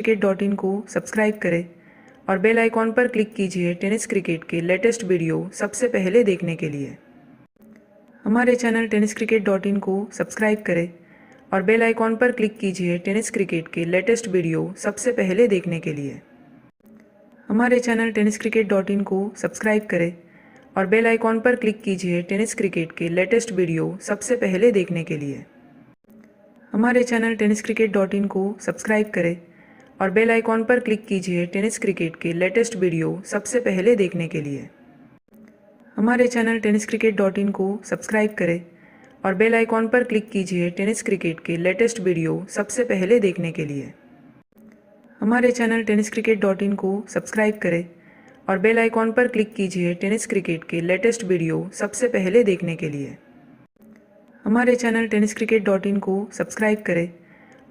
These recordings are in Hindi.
क्रिकेट.इन को सब्सक्राइब करें और बेल आइकॉन पर क्लिक कीजिए टेनिस क्रिकेट के लेटेस्ट वीडियो सबसे पहले देखने के लिए। हमारे चैनल टेनिस क्रिकेट.इन को सब्सक्राइब करें और बेल आइकॉन पर क्लिक कीजिए टेनिस क्रिकेट के लेटेस्ट वीडियो सबसे पहले देखने के लिए। हमारे चैनल टेनिस क्रिकेट.इन को सब्सक्राइब करें और बेल आइकॉन पर क्लिक कीजिए टेनिस क्रिकेट के लेटेस्ट वीडियो सबसे पहले देखने के लिए। हमारे चैनल टेनिस क्रिकेट.इन को सब्सक्राइब करें और बेल आइकॉन पर क्लिक कीजिए टेनिस क्रिकेट के लेटेस्ट वीडियो सबसे पहले देखने के लिए। हमारे चैनल टेनिस क्रिकेट.इन को सब्सक्राइब करें और बेल आइकॉन पर क्लिक कीजिए टेनिस क्रिकेट के लेटेस्ट वीडियो सबसे पहले देखने के लिए। हमारे चैनल टेनिस क्रिकेट.इन को सब्सक्राइब करें और बेल आइकॉन पर क्लिक कीजिए टेनिस क्रिकेट के लेटेस्ट वीडियो सबसे पहले देखने के लिए। हमारे चैनल टेनिस क्रिकेट.इन को सब्सक्राइब करें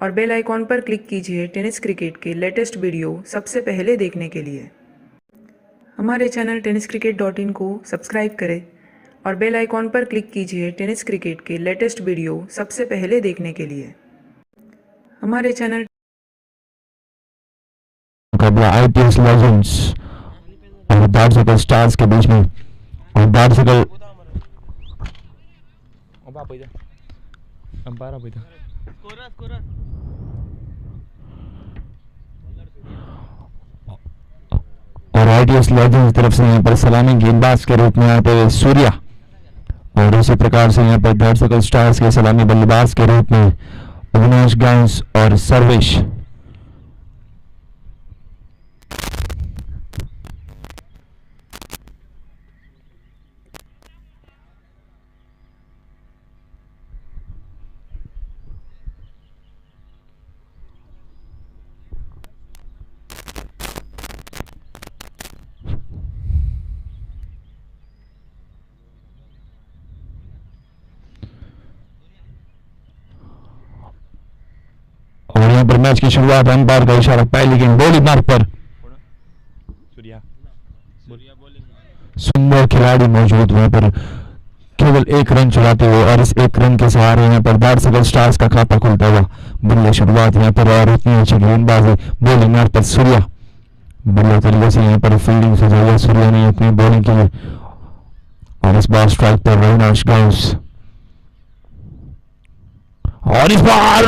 और बेल आइकॉन पर क्लिक कीजिए टेनिस क्रिकेट के लेटेस्ट वीडियो सबसे पहले देखने के लिए। हमारे चैनल टेनिस क्रिकेट.इन को सब्सक्राइब करें और बेल आइकॉन पर क्लिक कीजिए टेनिस क्रिकेट के लेटेस्ट वीडियो सबसे पहले देखने के लिए। हमारे चैनल आईपीएस लेजेंड्स और दार्शनिक स्टार्स के बीच में और दार्शनिक और आईटीएस लेजेंड्स की तरफ से यहाँ पर सलामी गेंदबाज के रूप में आते हुए सूर्या और उसी प्रकार से यहाँ पर दार्शनिक स्टार्स के सलामी बल्लेबाज के रूप में अविनाश गांस और सर्वेश। और यहाँ पर मैच की शुरुआत अंपायर का इशारा पहली गेंद बॉलिंग मार्ग पर सुंदर खिलाड़ी मौजूद वहां पर केवल एक रन चुराते हुए और इस एक रन के सहारे यहाँ पर दार्शनिक स्टार्स का खाता खुलता हुआ बढ़िया शुरुआत यहाँ पर और इतनी अच्छी गेंदबाजी बॉलिंग मार्ग पर सूर्या बढ़िया तरीके से यहाँ पर फील्डिंग से जो सूर्या ने अपनी बॉलिंग की और इस बार स्ट्राइक पर अविनाश गांस और इस बार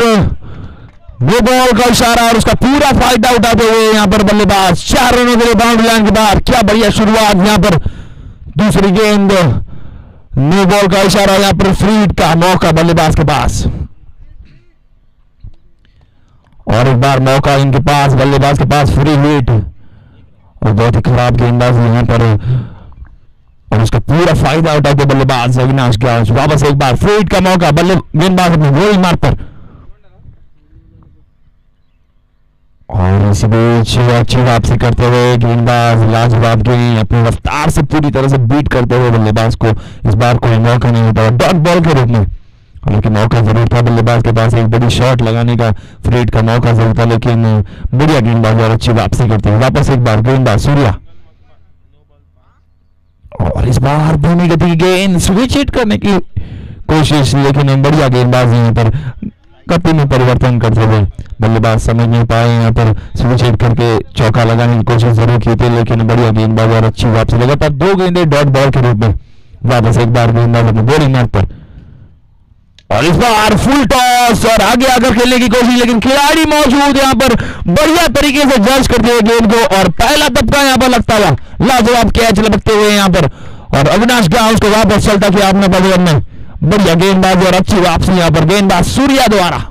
नो बॉल का इशारा और उसका पूरा फायदा उठाते हुए यहाँ पर बल्लेबाज 4 रनों के लिए बाउंड्री लाइन के बाहर। क्या बढ़िया शुरुआत यहाँ पर दूसरी गेंद नो बॉल का इशारा यहाँ पर फ्री हिट का मौका बल्लेबाज के पास और एक बार मौका इनके पास बल्लेबाज के पास फ्री हिट और बहुत ही खराब गेंदबाजी यहाँ पर और उसका पूरा फायदा उठाते बल्लेबाज अविनाश गांस। वापस एक बार फ्री हिट का मौका बल्ले गेंदबाज अपने गोल मार्ग पर और इसी बीच अच्छी वापसी करते हुए गेंदबाज लाजवाब गेंद अपनी रफ्तार से पूरी तरह से बीट करते हुए बल्लेबाज को इस बार कोई मौका नहीं मिलता डॉट बॉल के रूप में। हालांकि मौका जरूर था बल्लेबाज के पास एक बड़ी शॉट लगाने का फ्री हिट का मौका जरूर था लेकिन बढ़िया गेंदबाज और अच्छी वापसी करते हुए वापस एक बार गेंदबाज सूर्या और इस बार धीमी गति की गेंद स्विच हिट करने की कोशिश लेकिन बढ़िया गेंदबाज यहाँ पर गति में परिवर्तन करते हुए बल्लेबाज समझ नहीं पाए यहाँ पर स्विच हिट करके चौका लगाने की कोशिश जरूर की थी लेकिन बढ़िया गेंदबाज और अच्छी वापसी लगातार 2 गेंदें डॉट बॉल के रूप में वापस एक बार गेंदबाज अपने बॉलिंग मार्ग पर और इस बार फुल टॉस और आगे आकर खेलने की कोशिश लेकिन खिलाड़ी मौजूद यहाँ पर बढ़िया तरीके से जज करते हुए गेंद को और पहला तबका यहाँ पर लगता हुआ लाजवाब कैच लपकते हुए यहाँ पर और अविनाश गांस को वापस चलता किया आपने पवेलियन में बढ़िया गेंदबाजी और अच्छी वापसी यहाँ पर गेंदबाज सूर्या द्वारा।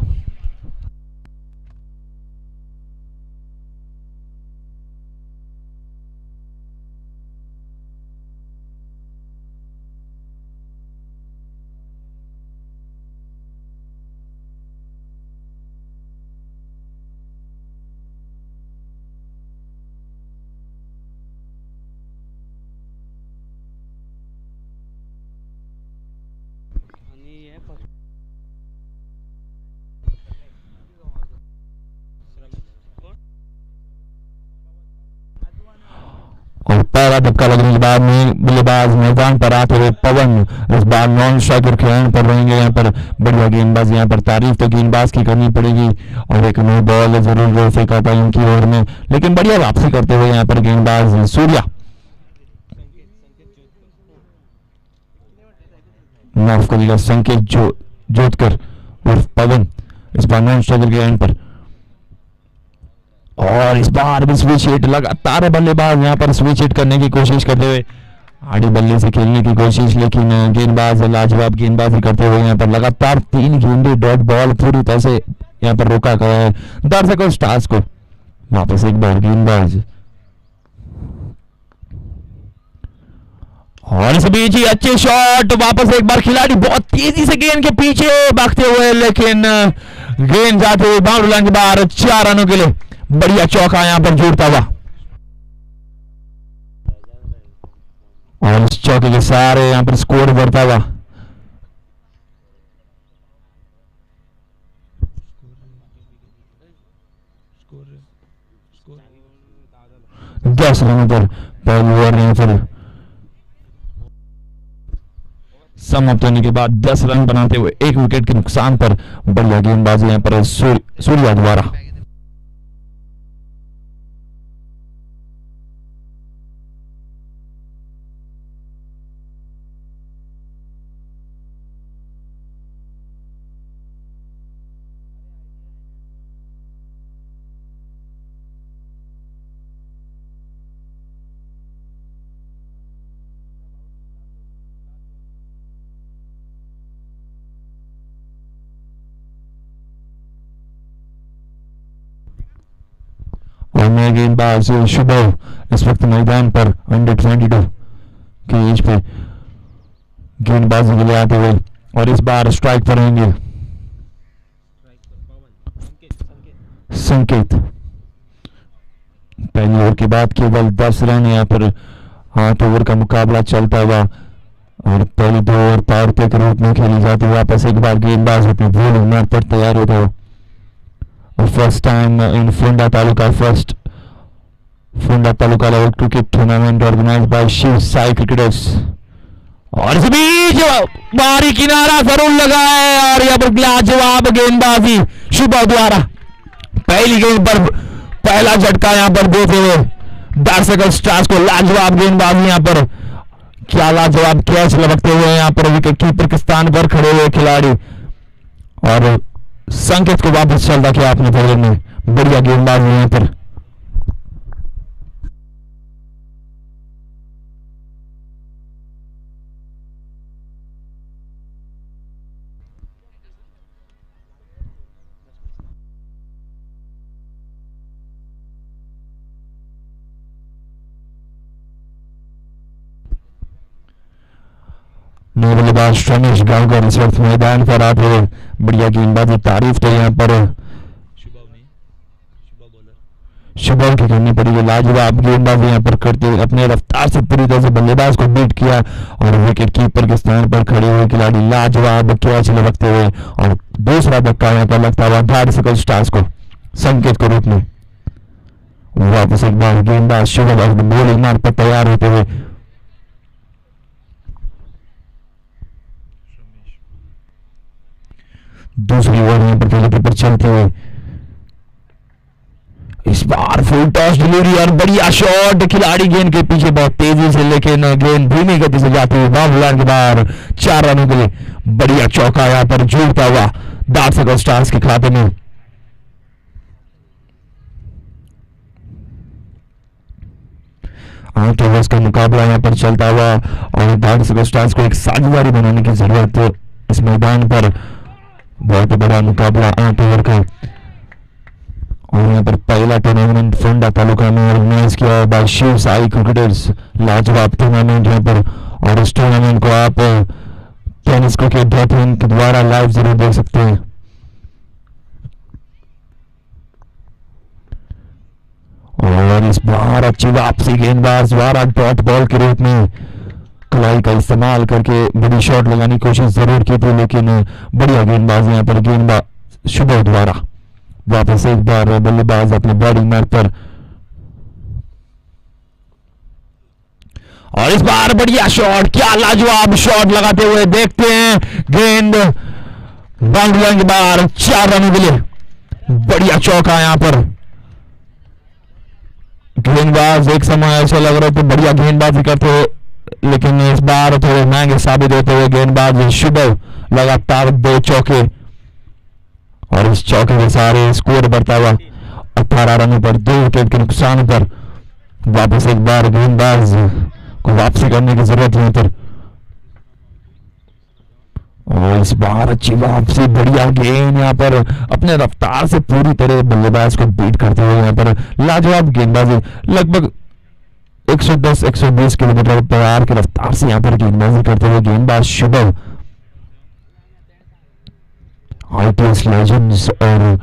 लगा धक्का लगने के बाद में बल्लेबाज मैदान पर आते हुए पवन इस बार नॉन स्ट्राइकर के एंड पर रहेंगे। यहाँ पर बढ़िया गेंदबाजी, यहाँ पर तारीफ तो गेंदबाज की करनी पड़ेगी और एक नो बॉल जरूर फेंका था इनकी ओर में, लेकिन बढ़िया वापसी करते हुए यहाँ पर गेंदबाज सूर्या, माफ करिएगा संकेत जोतकर उर्फ पवन इस बार नॉन स्ट्राइकर के एंड पर, और इस बार भी स्विच हिट लगातार बल्लेबाज यहाँ पर स्विच हिट करने की कोशिश करते हुए आड़ी बल्ले से खेलने की कोशिश, लेकिन गेंदबाज लाजवाब गेंदबाजी करते हुए यहाँ पर लगातार 3 गेंदे डॉट बॉल पूरी तरह से यहाँ पर रोका गया है दर्शकों स्टार्स को। वापस एक बार गेंदबाज और इस बीच ही अच्छे शॉट, वापस एक बार खिलाड़ी बहुत तेजी से गेंद के पीछे भागते हुए, लेकिन गेंद जाते हुए बाउंड्री लाइन के बाहर 4 रनों के लिए बढ़िया चौका यहां पर जुड़ता हुआ, और इस चौके के सारे यहां पर स्कोर बढ़ता हुआ। दस रनों पर पहली ओवर यहां पर समाप्त होने के बाद 10 रन बनाते हुए 1 विकेट के नुकसान पर बढ़िया गेंदबाजी यहां पर सूर्या द्वारा। और नए गेंदबाज शुभव इस वक्त मैदान पर अंडर 22 के एज पे गेंदबाजी के लिए आते हुए, और इस बार स्ट्राइक पर रहेंगे संकेत। पहली ओवर के बाद केवल 10 रन यहाँ पर 8 ओवर का मुकाबला चलता हुआ, और पहली 2 ओवर पावर प्ले के रूप में खेली जाती है। वापस एक बार गेंदबाज अपनी बॉलिंग मार पर तैयार होता है। First time in Phunda taluka level cricket tournament organised by Shiv Sai cricketers, और इस बीच बाहरी किनारा जरूर लगा है, और यहां पर लाजवाब गेंदबाजी शुभव द्वारा पहली गेंद पर पहला झटका यहां पर देते हुए दर्शक स्टार्स को लाजवाब गेंदबाजी यहां पर क्या लाजवाब कैच लपकते हुए यहां पर विकेट कीपर के स्थान पर खड़े हुए खिलाड़ी, और संकेत को वापस चलता किया आपने पहले में बढ़िया गेंदबाजी यहां पर। नए बल्लेबाज रमेश गांवकर इस वक्त मैदान पर आते हुए बढ़िया गेंदबाजी, तारीफ तो यहाँ पर शुभम की करनी पड़ेगी। लाजवाब गेंदबाजी यहाँ पर करते हुए अपने रफ्तार से पूरी तरह से बल्लेबाज को बीट किया, और विकेट कीपर के स्थान पर खड़े हुए खिलाड़ी लाजवाब कैच लगते हुए, और दूसरा धक्का यहाँ पर लगता हुआ दर्शक स्टार्स को संकेत के रूप में। वापस एक बार गेंदबाज शुभम बॉलिंग मार पर तैयार होते हुए, दूसरी ओवर यहां पर पहले पर चलते हुए इस बार फुल टॉस डिलीवरी और बढ़िया शॉट, खिलाड़ी गेंद के पीछे बहुत तेजी से, लेकिन गेंद धीमी गति से जाती हुई बाउंड्री लाइन के बाहर 4 रनों के लिए बढ़िया चौका यहां पर जुड़ता हुआ दर्शक स्टार्स के खाते में। आठ ओवर्स का मुकाबला यहां पर चलता हुआ, और दर्शक स्टार्स को एक साझेदारी बनाने की जरूरत है इस मैदान पर। बहुत बड़ा मुकाबला 8 ओवर का, और यहाँ पर पहला टूर्नामेंट फुंडा तालुका में ऑर्गेनाइज किया बाय शिव साई क्रिकेटर्स, लाजवाब टूर्नामेंट यहाँ पर। और इस टूर्नामेंट को आप टेनिस क्रिकेट .in के द्वारा लाइव जरूर देख सकते हैं। और इस बार अच्छी वापसी गेंदबाज द्वारा डॉट बॉल के रूप में कलाई का इस्तेमाल करके बड़ी शॉट लगाने की कोशिश जरूर की थी, लेकिन बढ़िया गेंदबाज यहाँ पर गेंदबाज शुभव द्वारा। वापस एक बार बल्लेबाज अपने बॉलिंग मार्ग पर और इस बार बढ़िया शॉट, क्या लाजवाब शॉट लगाते हुए देखते हैं। गेंद बाउंड्री लाइन के बाहर, 4 रनों के लिए बढ़िया चौका यहां पर। गेंदबाज एक समय ऐसे लग रहे थे बढ़िया गेंदबाजी करते हुए, लेकिन इस बार थोड़े महंगे साबित होते हुए गेंदबाज शुभव लगातार 2 चौके, और इस चौके के सारे स्कोर बढ़ता हुआ 18 रनों पर 2 विकेट के नुकसान पर। वापस एक बार गेंदबाज को वापसी करने की जरूरत है पर, और इस बार अच्छी वापसी, बढ़िया गेंद यहाँ पर अपने रफ्तार से पूरी तरह बल्लेबाज को बीट करते हुए यहाँ पर लाजवाब गेंदबाजी। लगभग 110-120 किलोमीटर पर आवर की रफ्तार से यहाँ पर गेंदबाजी करते हुए गेंदबाज शुभम आईटीएस लेजेंड्स और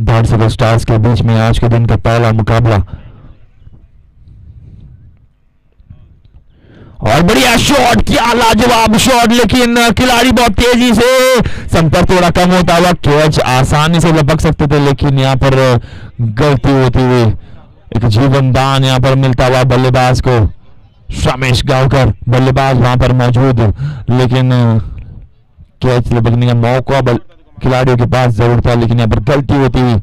धारसगर स्टार्स के बीच में आज के दिन का पहला मुकाबला। और बढ़िया शॉट, क्या लाजवाब शॉट, लेकिन खिलाड़ी बहुत तेजी से, संपर्क थोड़ा कम होता हुआ कैच आसानी से लपक सकते थे, लेकिन यहाँ पर गलती होती हुई एक जीवन दान यहाँ पर मिलता हुआ बल्लेबाज को। रमेश गांवकर बल्लेबाज वहां पर मौजूद, लेकिन कैच लपकने का मौका खिलाड़ियों के पास जरूर था, लेकिन यहाँ पर गलती होती हुई।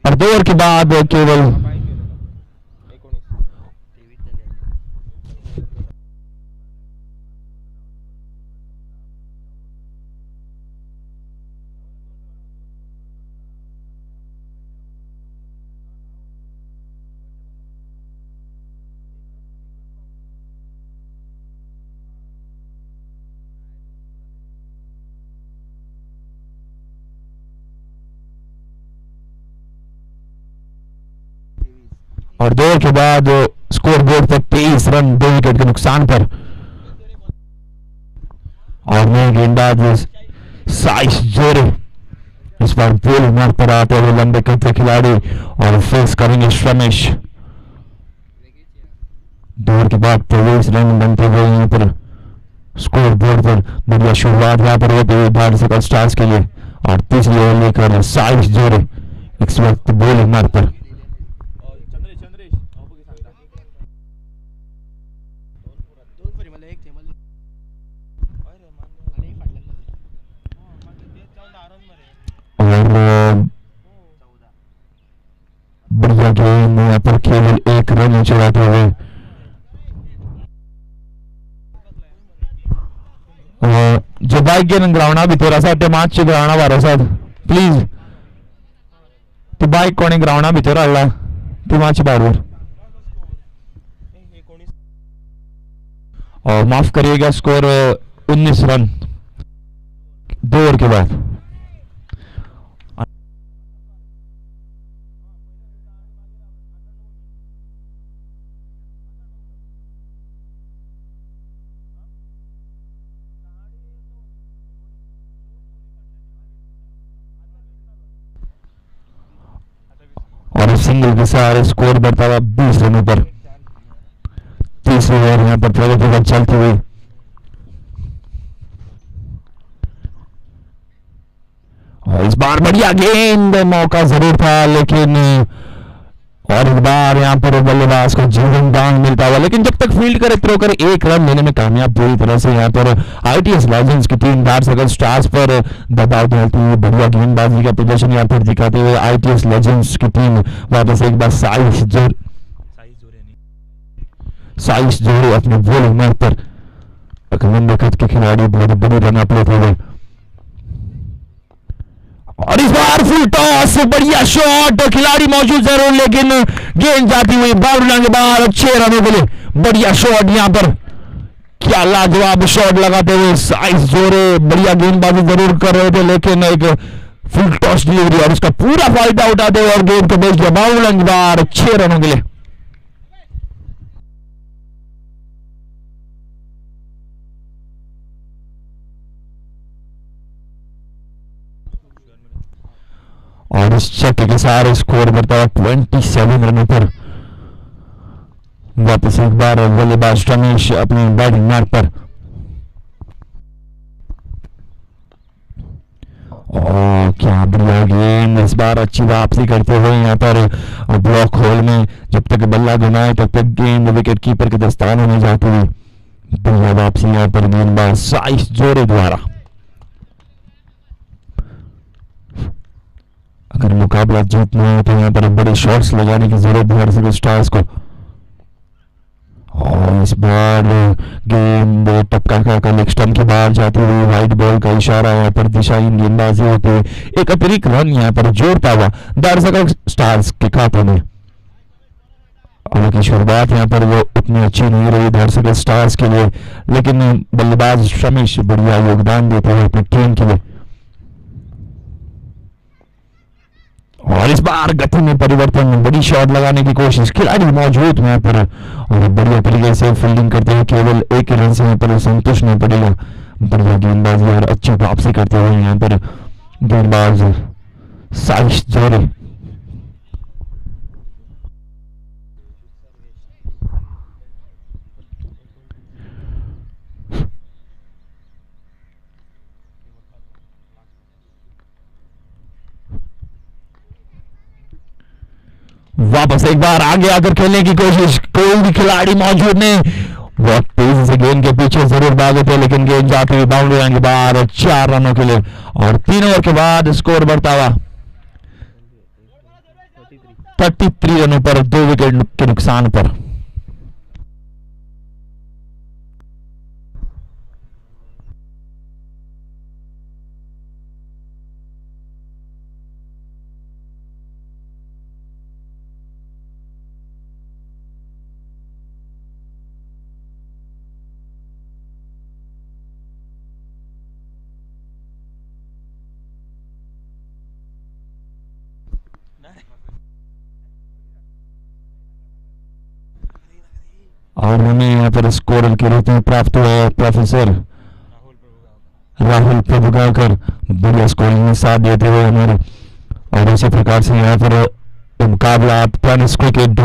और 2 ओवर के बाद केवल और 2 ओवर के बाद स्कोर बोर्ड पर 23 रन 2 विकेट के नुकसान पर। और नए गेंदबाज साइश जोरे इस बार बॉल मार्क पर आते हुए लंबे कद खिलाड़ी और फेस करेंगे रमेश। 2 ओवर के बाद 23 रन बनते हुए यहाँ पर स्कोर बोर्ड पर बढ़िया शुरुआत यहाँ पर होती हुई धारसगर स्टार्स के लिए। और तीसरी ओवर लेकर साइश जोरे इस वक्त बॉल मार्क पर। बढ़िया गेंद यहाँ पर केवल 1 रन चलाते हुए, जो बाइक गेन ग्राउंड भी थोड़ा सा माच ग्राउंड वाला साहब प्लीज, तो बाइक कोणी ग्राउंड भी थोड़ा अल्लाह ते माच बारवर। और माफ करिएगा, स्कोर 19 रन 2 ओवर के बाद। और सिंगल के सहारे स्कोर बढ़ता हुआ 20 रनों पर। तीसरी ओवर यहाँ पर प्रगति चलती हुई, और इस बार बढ़िया गेंद, मौका जरूर था, लेकिन और एक बार यहाँ पर बल्लेबाज को जीवन दान मिलता हुआ, लेकिन जब तक फील्ड करे थ्रो करे 1 रन लेने में कामयाब पूरी तरह से यहाँ पर आईटीएस लेजेंड्स की टीम धारसगर स्टार्स पर दबाव डालती हुई बढ़िया गेंदबाजी का प्रदर्शन यहाँ पर दिखाते हुए आईटीएस लेजेंड्स की टीम वापस एक बार साइश जोड़े अपने बॉलिंग मार्ग पर लंबे कद के खिलाड़ी बहुत बड़ी रन अपलोड हो गए। और इस बार फुल टॉस, बढ़िया शॉट, खिलाड़ी मौजूद जरूर, लेकिन गेंद जाती हुई बाउंड्री लाइन के बाहर 6 रनों के लिए बढ़िया शॉट यहाँ पर। क्या लाजवाब शॉट लगाते हुए साइश जोरे बढ़िया गेंदबाजी जरूर कर रहे थे, लेकिन एक फुल टॉस डिलीवरी और उसका पूरा फायदा उठाते हुए और गेंद को भेज दिया बाउंड्री लाइन के बाहर 6 रनों के लिए। और इस छक्के के सारे स्कोर बढ़ता है 27 रनों पर। वापस एक बार बल्लेबाज रमेश अपनी बैटिंग मार्ग पर, और क्या बढ़िया गेंद, इस बार अच्छी वापसी करते हुए यहाँ पर ब्लॉक होल में जब तक बल्ला घुमाए तब तक गेंद विकेट कीपर के दस्ताने में जाती हुई। बढ़िया वापसी यहाँ पर गेंदबाज साइस जोरे द्वारा। अगर मुकाबला जीतना है तो यहाँ पर बड़े शॉट्स लगाने की जरूरत है हर स्टार्स को। और इस बार गेंद टपका कर लेग स्टंप के बाहर जाती हुई वाइड बॉल का इशारा यहाँ पर दिशाहीन गेंदबाजी होते हुए एक अतिरिक्त रन यहाँ पर जोड़ता हुआ दर्शकों स्टार्स के खाते में। हालांकि शुरुआत यहाँ पर वो उतनी अच्छी नहीं रही दर्शक स्टार्स के लिए, लेकिन बल्लेबाज शमीश बढ़िया योगदान देते हुए अपनी टीम के लिए। और इस बार गति में परिवर्तन, बड़ी शॉट लगाने की कोशिश, खिलाड़ी मौजूद यहाँ पर और बढ़िया तरीके से फील्डिंग करते हुए केवल एक रन से यहाँ पर संतुष्ट नहीं पड़ेगा। बढ़िया गेंदबाजी और अच्छी वापसी करते हुए यहाँ पर गेंदबाज साइश जोरे। वापस एक बार आगे आकर खेलने की कोशिश, कोई भी खिलाड़ी मौजूद नहीं, बहुत तेजी से गेंद के पीछे जरूर भागे थे लेकिन गेंद जाती हुई बाउंड्री लाइन के बाहर 4 रनों के लिए। और 3 ओवर के बाद स्कोर बढ़ता हुआ 33 रनों पर 2 विकेट के नुकसान पर। और हमें यहाँ पर स्कोरर के रूप में प्राप्त हुआ है प्रोफेसर राहुल प्रभुगाकर, बढ़िया स्कोरिंग में साथ देते हुए हमारे। और इसी प्रकार से यहाँ पर मुकाबला आप टेनिस क्रिकेट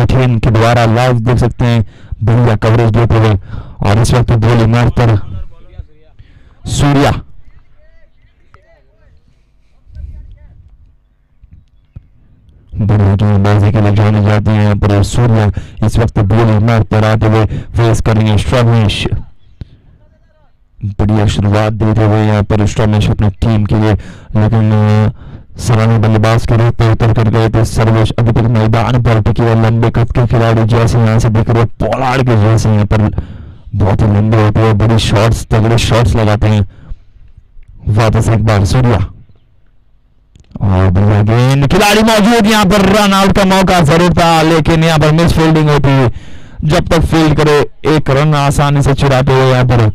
के द्वारा लाइव देख सकते हैं, बढ़िया कवरेज देते हुए। और इस वक्त बॉलिंग मार्ग पर सूर्या, बढ़िया गेंदबाजी के लिए जाने जाते हैं यहाँ पर सूर्या। इस वक्त बॉलिंग मार्ग पर आते हुए फेस करेंगे स्ट्रमेश। बढ़िया शुरुआत देते हुए यहाँ पर स्ट्रमेश अपनी टीम के लिए, लेकिन सराहनीय बल्लेबाज के रूप में उतर कर गए थे सर्वेश। अभी तक मैदान पर टिके हुए लंबे कद के खिलाड़ी जैसे यहाँ से दिख रहे पोलार्ड के जैसे यहाँ पर बहुत ही लंबे होते हैं, बड़ी शॉट्स, तगड़े शॉट्स लगाते हैं। वापस एक बार सूर्या और बढ़िया गेंद, खिलाड़ी मौजूद, यहाँ पर रन आउट का मौका जरूर था लेकिन यहाँ पर मिस फील्डिंग होती है। जब तक फील्ड करे 1 रन आसानी से चुराते हुए यहाँ पर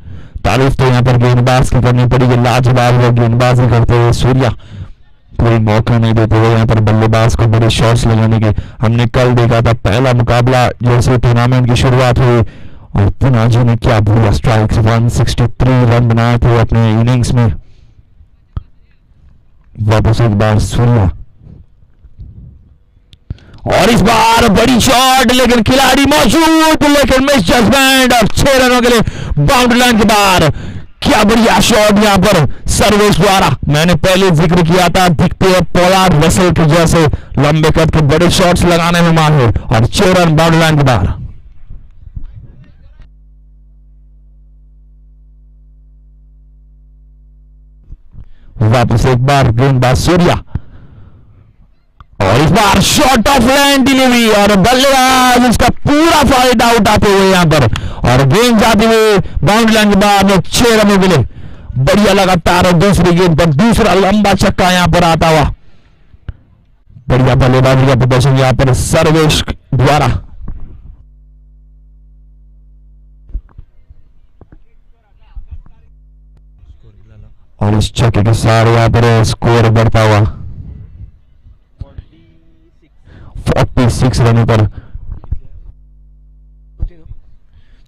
तारीफ तो यहाँ पर गेंदबाज की करनी पड़ेगी, लाजवाब वो गेंदबाजी करते हुए सूर्या कोई मौका नहीं देते हुए यहाँ पर बल्लेबाज को बड़े शॉट्स लगाने के। हमने कल देखा था पहला मुकाबला जैसे टूर्नामेंट की शुरुआत हुई और पुना जी ने क्या बढ़िया स्ट्राइक्स 163 रन बनाए थे अपने इनिंग्स में। वापस एक बार सूर्या और इस बार बड़ी शॉट लेकिन खिलाड़ी मौजूद लेकिन मिस जजमेंट और 6 रनों के लिए बाउंड्री लाइन के बाहर। क्या बढ़िया शॉट यहाँ पर सर्वेश द्वारा, मैंने पहले जिक्र किया था दिखते हैं पोलार्ड रसल के जैसे लंबे कद के बड़े शॉट्स लगाने में माहिर और 6 रन बाउंड्री लाइन के बाहर। वापस एक बार गेंदबाज सूर्या और इस बार शॉट ऑफ लाइन डिलीवरी और बल्लेबाज उसका पूरा फायदा उठाते हुए यहां पर और गेंद जाते हुए बाउंड्री लाइन के बाद 6 रनों के लिए। बढ़िया लगातार और दूसरी गेंद पर दूसरा लंबा छक्का यहां पर आता हुआ। बढ़िया बल्लेबाजी का प्रदर्शन यहां पर सर्वेश द्वारा। और इस छक्के के साथ यहाँ पर स्कोर बढ़ता हुआ 46 रनों पर।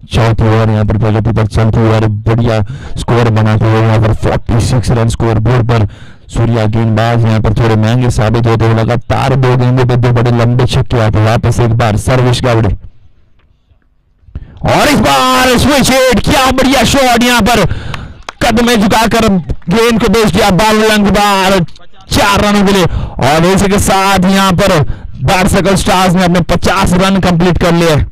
चौथी ओवर यहाँ पर प्रगति पर चलती हुई और बढ़िया स्कोर बनाते हुए यहाँ पर 46 रन स्कोर बोर्ड पर। सूर्या गेंदबाज यहाँ पर थोड़े महंगे साबित होते हुए लगातार 2 गेंदों पे 2 बड़े लंबे छक्के आते। वापस एक बार सर्वेश गावड़े और इस बार स्विच हिट, क्या बढ़िया शॉट यहाँ पर कदम झुकाकर गेंद को बेच दिया बाउंड्री के बाहर 4 रनों के लिए। और इसी के साथ यहां पर बारसकल स्टार्स ने अपने 50 रन कंप्लीट कर लिए।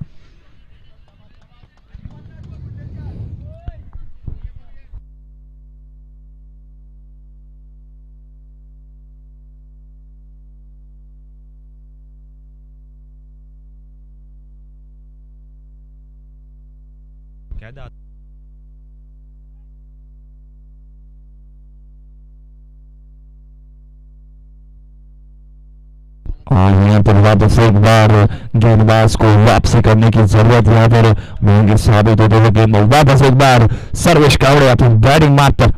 और यहाँ पर वापस एक बार गेंदबाज को वापसी करने की जरूरत यहाँ पर महंगी साबित होते हुए गेंद वापस एक बार सर्वेश कावड़े अपनी बैटिंग मार्ग पर।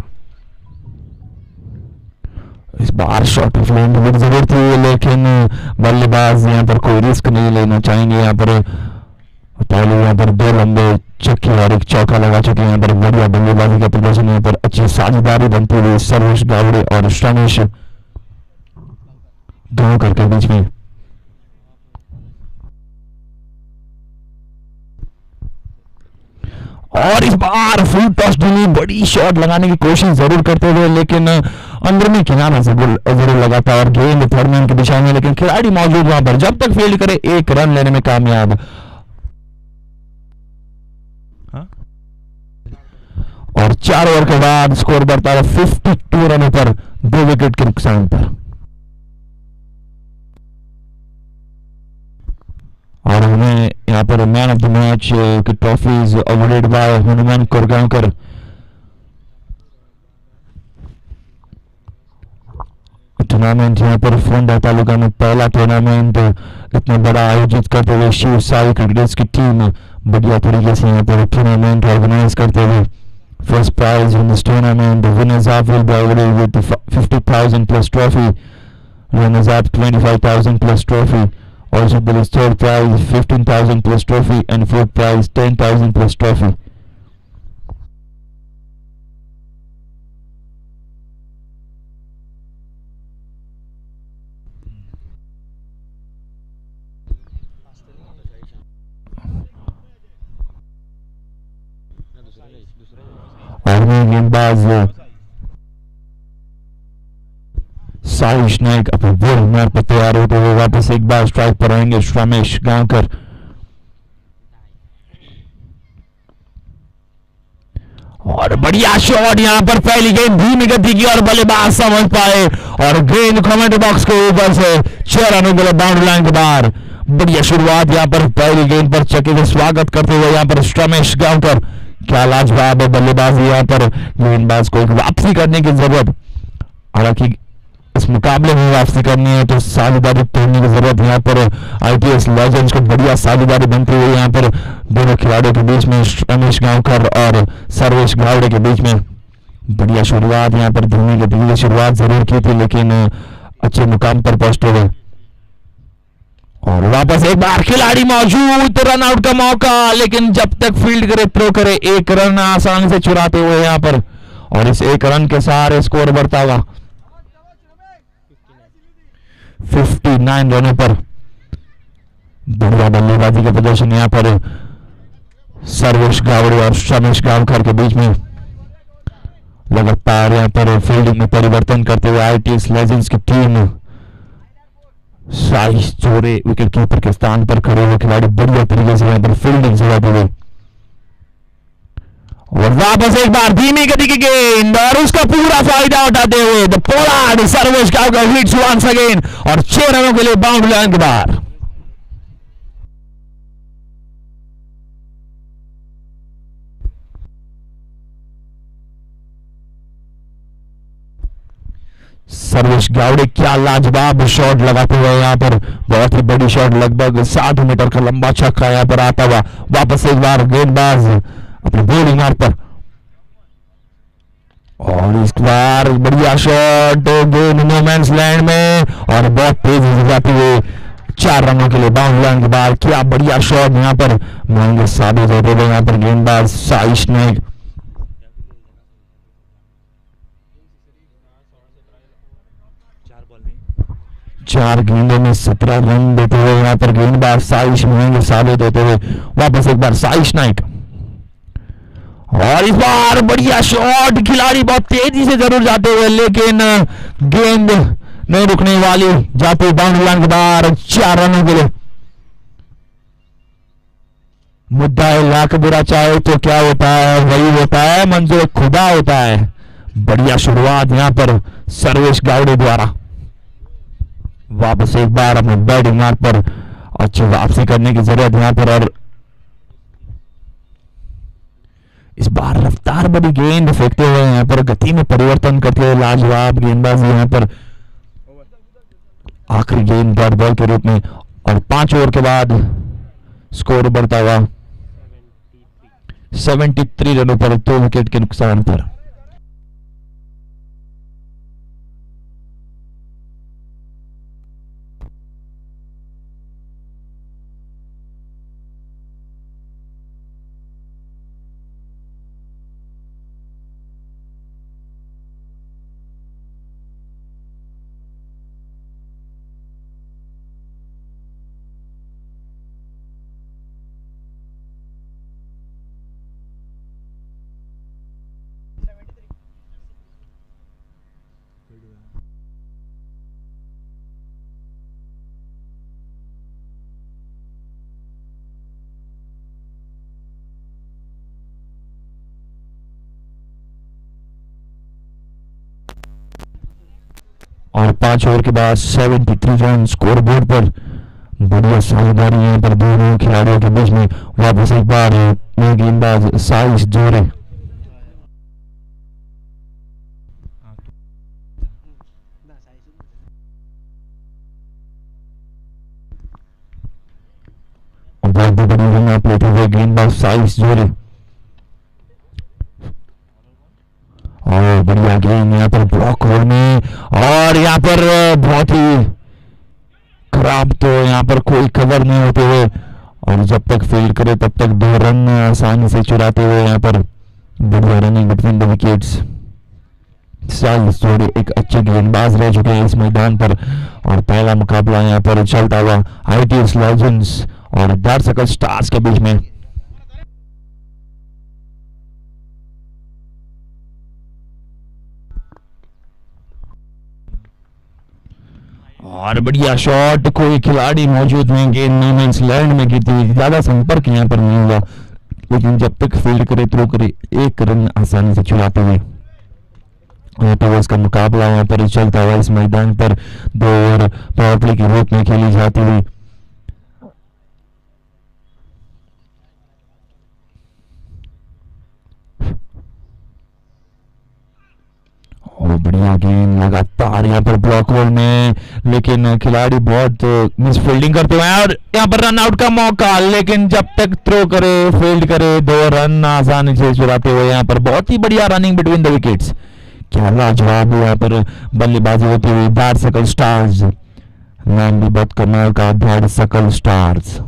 इस बार शॉट ऑफ लेने की जरूरत थी लेकिन बल्लेबाज यहाँ पर कोई रिस्क नहीं लेना चाहेंगे। यहाँ पर पहले यहाँ पर 2 लंबे छक्के और एक चौका लगा चुके हैं। यहाँ पर बढ़िया बल्लेबाजी का प्रदर्शन, यहाँ पर अच्छी साझेदारी बनती हुई सर्वेश गावड़े और रमेश गांवकर के बीच में। और इस बार फुल टॉस डीली बड़ी शॉट लगाने की कोशिश जरूर करते हुए लेकिन अंदर में किनारा जरूर लगा था और गेंद थर्ड मैन की दिशा में, लेकिन खिलाड़ी मौजूद वहां पर जब तक फील्ड करे 1 रन लेने में कामयाब। और 4 ओवर के बाद स्कोर बढ़ता है 52 रनों पर 2 विकेट के नुकसान पर। और हमें यहाँ पर मैन ऑफ द मैच की trophies awarded bye Hanuman Korgaonkar. Tournament यहाँ पर फोंडा तालुका में पहला टूर्नामेंट इतना बड़ा आयोजित करते हुए शिव साई क्रिकेटर्स की टीम बढ़िया तरीके से यहाँ पर टूर्नामेंट ऑर्गेनाइज करते हुए। First prize in this tournament, the winners of will be awarded with 50,000 plus trophy, runners up 25,000 plus trophy. Also there is third prize 15,000 plus trophy and fourth prize 10,000 plus trophy. और गेंदबाज साइश नाइक अपने बोल मार पर तैयार होते हुए वापस एक बार स्ट्राइक पर आएंगे रमेश गांवकर। और बढ़िया शॉट यहाँ पर पहली गेंद धीमी गति की और बल्लेबाज समझ पाए और गेंद कमेंट बॉक्स के ऊपर से 6 रनों के लिए बाउंड्री लाइन के बाहर। बढ़िया शुरुआत यहाँ पर पहली गेंद पर चक्के का स्वागत करते हुए यहाँ पर रमेश गांवकर। क्या लाजवाब है बल्लेबाजी यहाँ पर, गेंदबाज को एक वापसी करने की जरूरत। हालांकि इस मुकाबले में वापसी करनी है तो साझेदारी तोड़ने की जरूरत। यहाँ पर आईपीएस लेजेंड्स को बढ़िया साझेदारी बनती हुई यहाँ पर दोनों खिलाड़ियों के बीच में रमेश गांवकर और सर्वेश गावड़े के बीच में बढ़िया शुरुआत। यहाँ पर धीमी गति की शुरुआत जरूर की थी लेकिन अच्छे मुकाम पर पहुंचते हुए। और वापस एक बार खिलाड़ी मौजूद, रन आउट का मौका, लेकिन जब तक फील्ड करे थ्रो करे 1 रन आसानी से चुराते हुए यहाँ पर। और इस 1 रन के सहारे स्कोर बढ़ता हुआ 59 रनों पर। बढ़िया बल्लेबाजी का प्रदर्शन यहाँ पर सर्वेश गावड़े और रमेश गांवकर के बीच में। लगातार यहाँ पर फील्डिंग में परिवर्तन करते हुए आईटीएस लेजेंड्स की टीम। साइश चोरे विकेट कीपर के स्थान पर खड़े हुए खिलाड़ी बढ़िया तरीके से यहाँ पर फील्डिंग चलाते हुए। और वापस एक बार धीमी गति की गेंद और उसका पूरा फायदा उठाते हुए the Pollard Sarvesh Gaonkar hits once again और 6 रनों के लिए बाउंड्री लाइन के बाहर। सर्वेश गावड़े क्या लाजवाब शॉट लगाते हुए यहाँ पर, बहुत ही बड़ी शॉट, लगभग 60 मीटर का लंबा छक्का यहाँ पर आता हुआ। वापस एक बार गेंदबाज अपने बॉलिंग मार्ग पर और इस बार बढ़िया शॉट, गेंद नो मैंस लैंड में और बहुत तेजी से जाती हुई 4 रनों के लिए बाउंड्री लाइन के बाद। क्या बढ़िया शॉट यहाँ पर महंगे साबित होते हुए यहाँ पर गेंदबाज साइश नाइक। चार गेंदों में 17 रन देते हुए यहाँ पर गेंदबाज साइश महंगे साबित होते हुए वापस एक बार साइश नाइक। और इस बार बढ़िया शॉट, खिलाड़ी बहुत तेजी से जरूर जाते हुए लेकिन गेंद नहीं रुकने वाली, जाती बाउंड्री लाइन के बाहर 4 रनों के लिए। मुद्दा है लाख बुरा चाहे तो क्या होता है वही होता है, मंजूर खुदा होता है। बढ़िया शुरुआत यहां पर सर्वेश गावड़े द्वारा। वापस एक बार अपने बैटिंग मार्ग पर अच्छी वापसी करने की जरूरत यहां पर, और इस बार रफ्तार बड़ी गेंद फेंकते हुए यहां पर गति में परिवर्तन करते हुए लाजवाब गेंदबाजी यहां पर। आखिरी गेंद डॉट बॉल के रूप में, और 5 ओवर के बाद स्कोर बढ़ता हुआ 73 रनों पर 2 विकेट के नुकसान पर। और 5 ओवर के बाद 73 रन स्कोर बोर्ड पर। बढ़िया साझेदारी यहां पर दोनों खिलाड़ियों के बीच में। वापस एक बार नए गेंदबाज साइस जोरे। और बहुत बड़ी रन आप लेते हुए गेंदबाज साइस जोरे। और बढ़िया गेंद यहाँ पर ब्लॉक होल में, और यहाँ पर बहुत ही खराब, तो यहाँ पर कोई कवर नहीं होते हुए, और जब तक फील्ड करे तब तक 2 रन आसानी से चुराते हुए यहाँ पर बढ़िया रनिंग बिटवीन द विकेट्स। साइस जोड़े एक अच्छे गेंदबाज रह चुके हैं इस मैदान पर, और पहला मुकाबला यहाँ पर चलता हुआ आईटीएस लेजेंड्स और दार्शकल स्टार्स के बीच में। और बढ़िया शॉट, कोई खिलाड़ी मौजूद नहीं, गेंद नो मैंस लैंड में गिरती हुई, ज्यादा संपर्क यहाँ पर नहीं हुआ, लेकिन जब तक फील्ड करे थ्रो करे 1 रन आसानी से चुराते हुए। ओवर्स का मुकाबला यहाँ पर चलता हुआ इस मैदान पर 2 ओवर पावर प्ले के रूप में खेली जाती हुई। और बढ़िया गेंद लगातार यहाँ पर ब्लॉक होल में, लेकिन खिलाड़ी बहुत मिस फील्डिंग करते हुए, और यहाँ पर रन आउट का मौका, लेकिन जब तक थ्रो करे फील्ड करे 2 रन आसानी से चुराते हुए यहाँ पर बहुत ही बढ़िया रनिंग बिटवीन द विकेट्स। क्या लाजवाब यहाँ पर बल्लेबाजी होती हुई दार्शकल स्टार्स। नाम भी बहुत कमाल का, दार्शकल स्टार्स।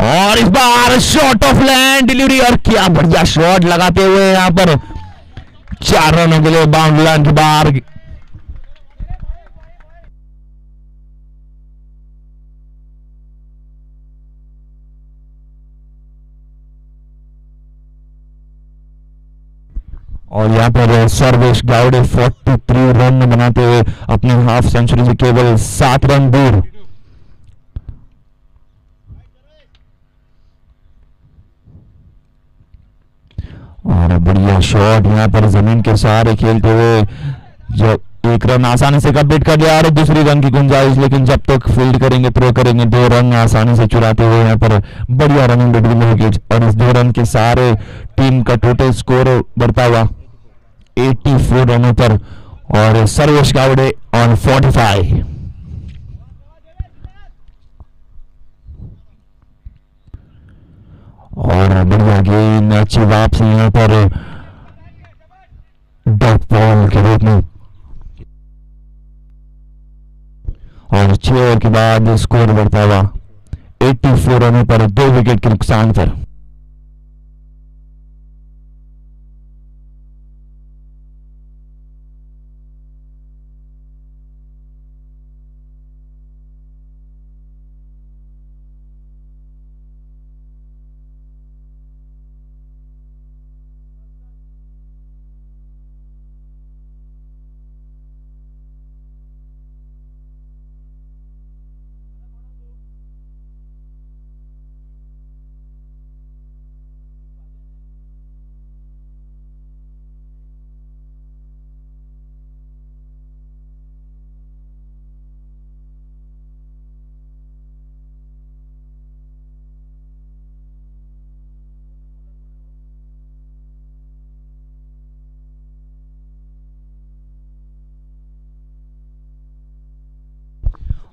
और इस बार शॉट ऑफ लैंड डिलीवरी, और क्या बढ़िया शॉट लगाते हुए यहां पर 4 रनों के लिए बाउंड्री लाइन के बाहर। और यहां पर सर्वेश गावड़े 43 रन बनाते हुए अपने हाफ सेंचुरी से केवल 7 रन दूर। और बढ़िया शॉट यहाँ पर जमीन के सहारे खेलते हुए, जब 1 रन आसानी से कंप्लीट कर लिया और दूसरी रन की गुंजाइश, लेकिन जब तक फील्ड करेंगे थ्रो करेंगे 2 रन आसानी से चुराते हुए यहाँ पर बढ़िया रनिंग बिटवीन द विकेट्स। और इस 2 रन के सहारे टीम का टोटल स्कोर बढ़ता हुआ 84 रनों पर, और सर्वेश गावड़े ऑन 45। और बढ़िया गेंद, अच्छी वापसी यहाँ पर डॉट बॉल के रूप में, और 6 ओवर के बाद स्कोर बढ़ता हुआ 84 रनों पर 2 विकेट के नुकसान पर।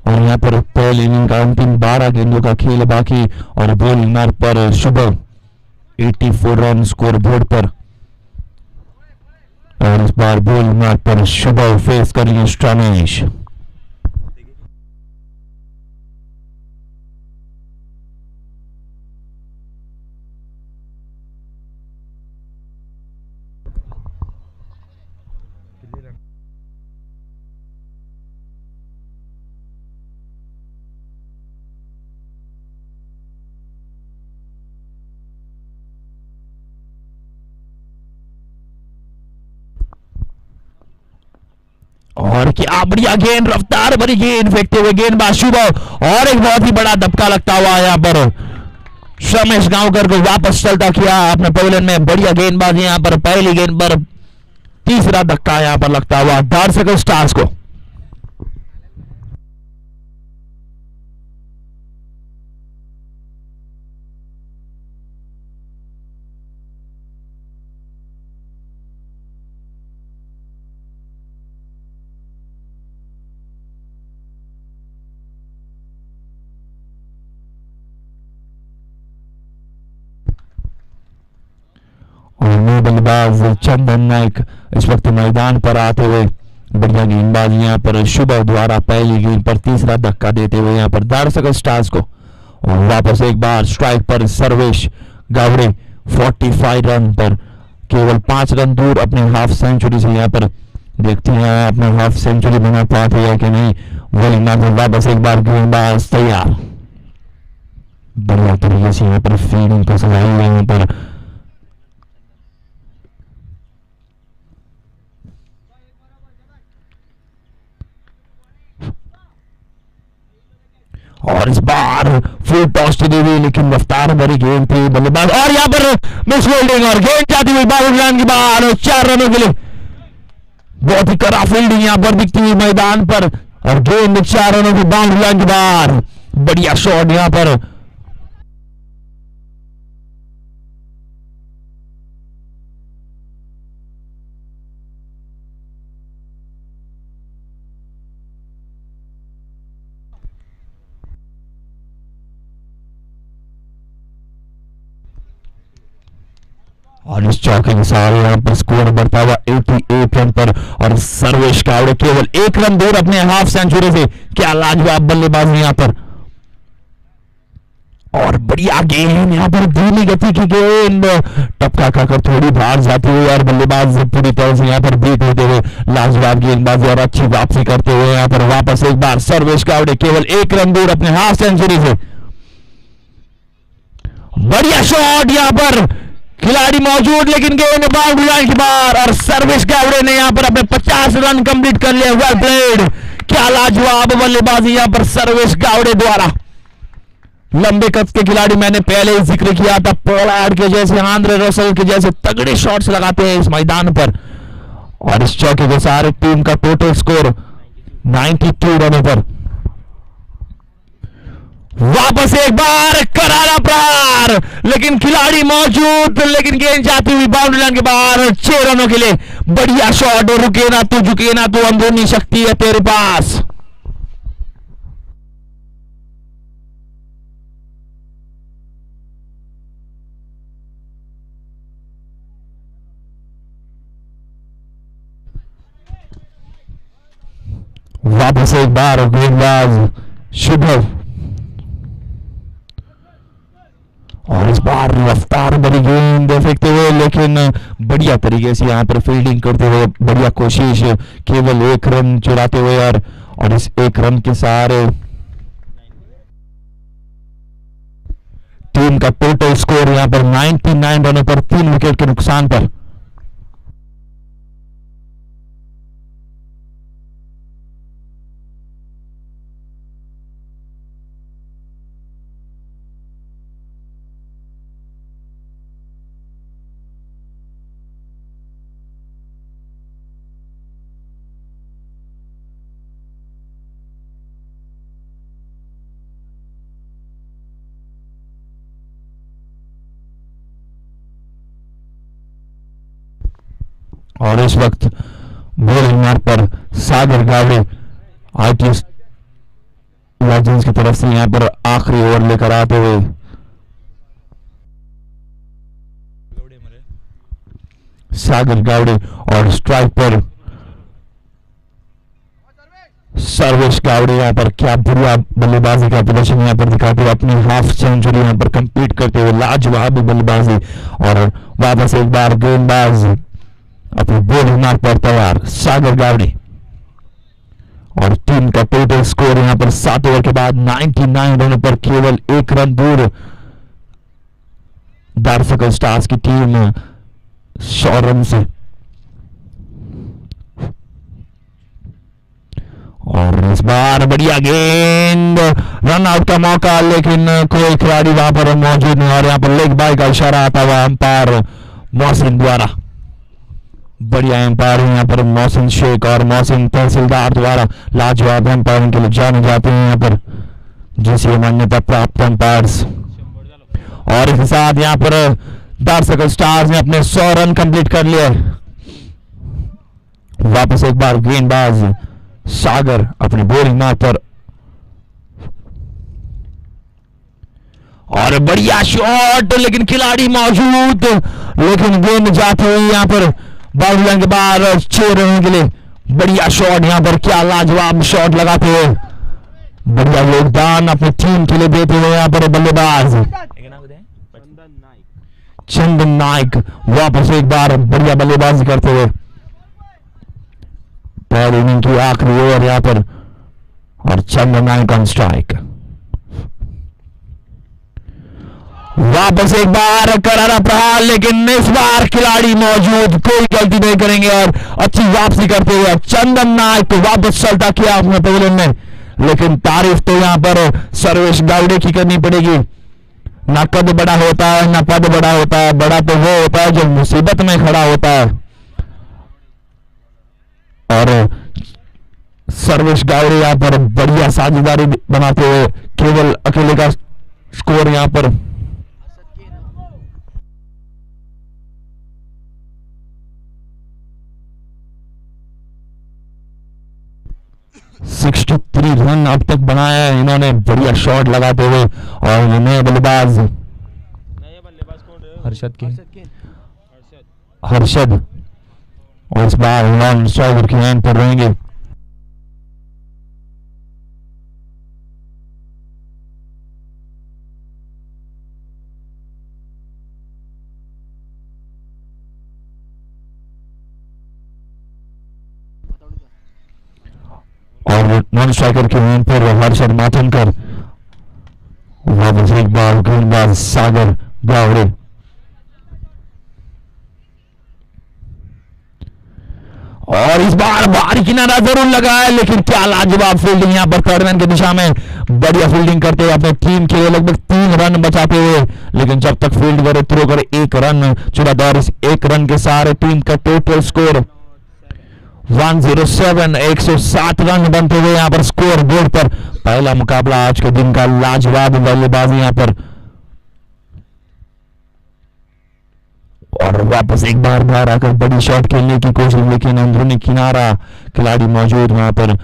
और यहाँ पर पहली इनिंग का अंतिम 12 गेंदों का खेल बाकी और बॉलिंग मार्क पर शुभम 84 रन स्कोर बोर्ड पर। और इस बार बॉलिंग मार्क पर शुभम फेस करेंगे स्टॉनिश। और क्या बढ़िया गेंद, रफ्तार भरी गेंद फेंकते हुए गेंदबाज शुभम और एक बहुत ही बड़ा धक्का लगता हुआ यहाँ पर रमेश गांवकर को वापस चलता किया अपने पवेलियन में। बढ़िया गेंदबाजी यहाँ पर, पहली गेंद पर तीसरा धक्का यहाँ पर लगता हुआ दर्शकों स्टार्स को। और नौ बल्लेबाज चंदन नायक इस वक्त मैदान पर आते हुए बढ़िया गेंदबाजी यहाँ पर शुभम द्वारा पहली गेंद पर तीसरा धक्का देते हुए यहाँ पर दर्शक स्टार्स को। और वापस एक बार स्ट्राइक पर सर्वेश गावड़े 45 रन पर केवल 5 रन दूर अपने हाफ सेंचुरी से। यहाँ पर देखते हैं अपना हाफ सेंचुरी बना पाते हैं कि नहीं। बॉलिंग में वापस एक बार गेंदबाज तैयार, बढ़िया तरीके से यहाँ पर फील्डिंग को सजाई हुई यहाँ पर। और इस बार फुल टॉस दी हुई लेकिन रफ्तार भरी गेंद थी बल्लेबाज और यहाँ पर मिस फील्डिंग और गेंद जाती हुई बाउंड्री लाइन के बाहर 4 रनों के लिए। बहुत ही कड़ा फील्डिंग यहाँ पर दिखती हुई मैदान पर और गेंद 4 रनों की बाउंड्री लाइन के बाहर। बढ़िया शॉट यहाँ पर। और इस चौके के साथ यहाँ पर स्कोर बढ़ता हुआ 88 रन पर और सर्वेश गावड़े केवल 1 रन दूर अपने हाफ सेंचुरी से। क्या लाजवाब बल्लेबाजी यहाँ पर। और बढ़िया गेंद यहाँ पर, धीमी गति की गेंद टपका खाकर थोड़ी बाहर जाती हुई और बल्लेबाज पूरी तरह से यहाँ पर बीट होते हुए लाजवाब गेंदबाजी और अच्छी वापसी करते हुए यहाँ पर वापस एक बार सर्वेश गावड़े केवल 1 रन दूर अपने हाफ सेंचुरी से। बढ़िया शॉट यहाँ पर, खिलाड़ी मौजूद लेकिन गेंद बाउंड्री लाइन के बाहर और सर्वेश गावड़े ने यहां पर अपने 50 रन कंप्लीट कर लिए। वेल प्लेड, क्या लाजवाब बल्लेबाजी यहां पर सर्वेश गावड़े द्वारा। लंबे कद के खिलाड़ी मैंने पहले ही जिक्र किया था, पोलार्ड के जैसे, आंद्रे रसल के जैसे तगड़े शॉट्स लगाते हैं इस मैदान पर। और इस चौके के सारे टीम का टोटल स्कोर 92 रनों पर। वापस एक बार करारा प्रहार लेकिन खिलाड़ी मौजूद लेकिन गेंद जाती हुई बाउंड्री लाइन के बाहर 6 रनों के लिए। बढ़िया शॉट, रुके ना तू झुके ना तू, अंदरूनी शक्ति है तेरे पास। वापस एक बार गेंदबाज शुभम और इस बार रफ्तार भरी गेंद फेंकते हुए, लेकिन बढ़िया तरीके से यहाँ पर फील्डिंग करते हुए बढ़िया कोशिश, केवल एक रन चुराते हुए और इस एक रन के सहारे टीम का टोटल स्कोर यहाँ पर 99 रनों पर 3 विकेट के नुकसान पर। और इस वक्त बॉलिंग मार्ग पर सागर गावड़े आईटीएस लेजेंड्स की तरफ से यहाँ पर आखिरी ओवर लेकर आते हुए सागर गावड़े और स्ट्राइक पर सर्वेश गावड़े यहाँ पर क्या बढ़िया बल्लेबाजी का प्रदर्शन यहाँ पर दिखाते हुए अपनी हाफ सेंचुरी यहाँ पर कंप्लीट करते हुए लाजवाब बल्लेबाजी। और वापस एक बार गेंदबाज अपने बॉलिंग मार्ग पर तैयार सागर गावड़े और टीम का टोटल स्कोर यहाँ पर 7 ओवर के बाद 99 रनों पर केवल 1 रन दूर दार्शकल स्टार्स की टीम 100 रन से। और इस बार बढ़िया गेंद, रन आउट का मौका, लेकिन कोई खिलाड़ी वहां पर मौजूद नहीं और यहाँ पर लेग बाय का इशारा आता हुआ अंपायर मोहसिन द्वारा। बढ़िया एम्पायर यहाँ पर मोहसिन शेख और मोहसिन तहसीलदार द्वारा लाजवाब एम्पायरिंग के लिए जाने जाते हैं यहाँ पर जिसे मान्यता प्राप्त एम्पायर्स। और इसके साथ यहाँ पर दार्शकल स्टार्स ने अपने 100 रन कंप्लीट कर लिए। वापस एक बार गेंदबाज सागर अपने बॉलिंग मार्ग पर और बढ़िया शॉट, लेकिन खिलाड़ी मौजूद, लेकिन गेंद जाती हुई यहाँ पर बाउंड्री लाइन के बाहर 6 रन के लिए। बढ़िया शॉट यहाँ पर, क्या लाजवाब शॉट लगाते हुए, बढ़िया योगदान अपनी टीम के लिए देते हुए यहाँ पर बल्लेबाज चंदन नाइक वापस एक बार बढ़िया बल्लेबाजी करते हुए। पहली इनिंग की आखिरी ओवर यहाँ पर और चंदन नाइक ऑन स्ट्राइक। वापस एक बार करारा प्रहार, लेकिन इस बार खिलाड़ी मौजूद, कोई गलती नहीं करेंगे और अच्छी वापसी करते हुए चंदन नायक को वापस चलता किया अपने पवेलियन में। लेकिन तारीफ तो यहां पर सर्वेश गावड़े की करनी पड़ेगी। ना कद बड़ा होता है ना पद बड़ा होता है, बड़ा तो वो होता है जो मुसीबत में खड़ा होता है। और सर्वेश गावड़े यहां पर बढ़िया साझेदारी बनाते हुए केवल अकेले का स्कोर यहां पर 63 रन अब तक बनाया है इन्होंने बढ़िया शॉट लगाते हुए। और नए बल्लेबाज हर्षद और इस बार नॉन स्ट्राइकर की लाइन पर रहेंगे। और नॉन स्ट्राइकर के लाइन पर हर्षद माथनकर, वापस एक बार गेंदबाज सागर गावड़े। और इस बार बाहरी किनारा जरूर लगा है, लेकिन क्या लाजवाब फील्डिंग यहाँ पर थर्ड मैन की दिशा में बढ़िया फील्डिंग करते हुए अपने टीम के लिए लगभग 3 रन बचाते हुए। लेकिन जब तक फील्ड करे थ्रो करे 1 रन चुरा और इस 1 रन के सहारे टीम का टोटल स्कोर 107 107 रन बनते हुए यहाँ पर स्कोर बोर्ड पर। पहला मुकाबला आज के दिन का लाजवाब बल्लेबाजी यहाँ पर। और वापस एक बार बाहर आकर बड़ी शॉट खेलने की कोशिश, लेकिन अंदरूनी किनारा खिलाड़ी मौजूद वहां पर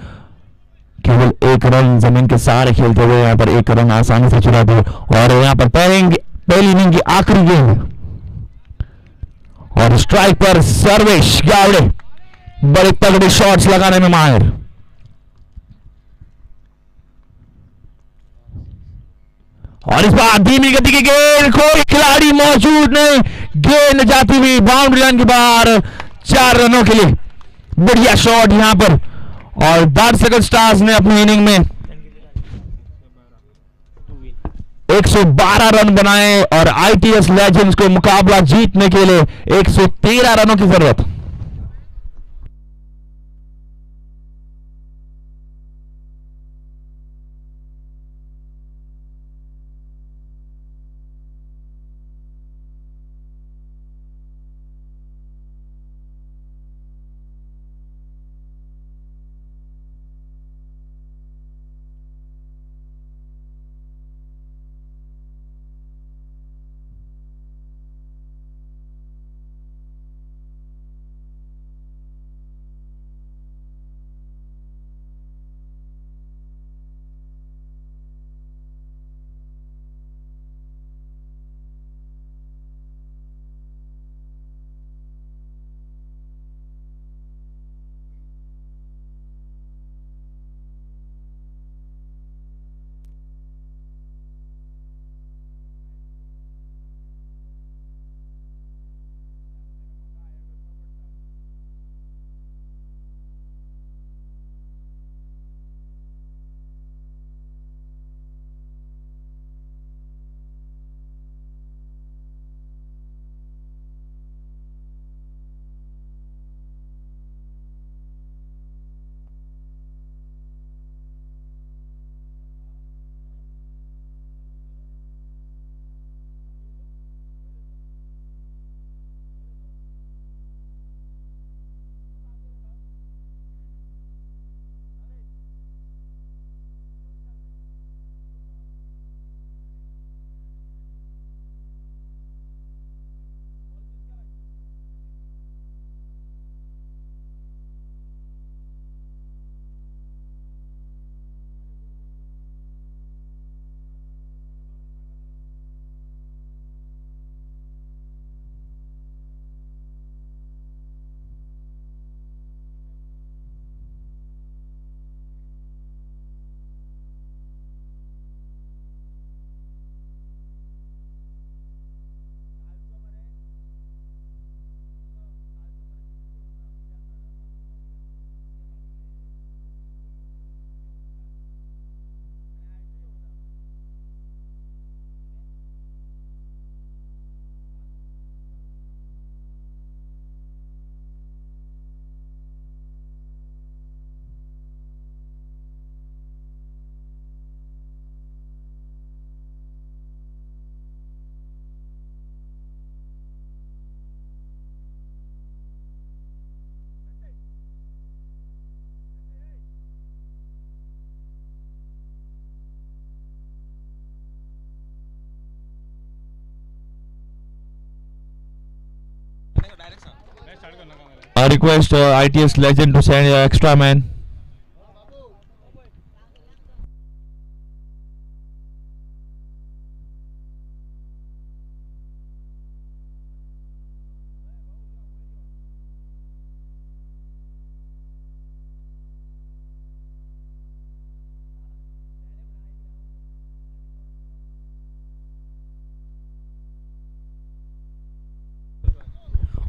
केवल 1 रन जमीन के सहारे खेलते हुए यहाँ पर 1 रन आसानी से चुराते हुए। और यहाँ पर पहली इनिंग की आखिरी गेंद और स्ट्राइक पर सर्वेश गावड़े बड़े तगड़े शॉट्स लगाने में माहिर। और इस बार धीमी गति की गेंद, कोई खिलाड़ी मौजूद नहीं, गेंद जाती हुई बाउंड्री लाइन के बाहर 4 रनों के लिए। बढ़िया शॉट यहां पर, और दार्शकल स्टार्स ने अपनी इनिंग में 112 रन बनाए और आईटीएस लेजेंड्स को मुकाबला जीतने के लिए 113 रनों की जरूरत। I request ITS legend to send extra man.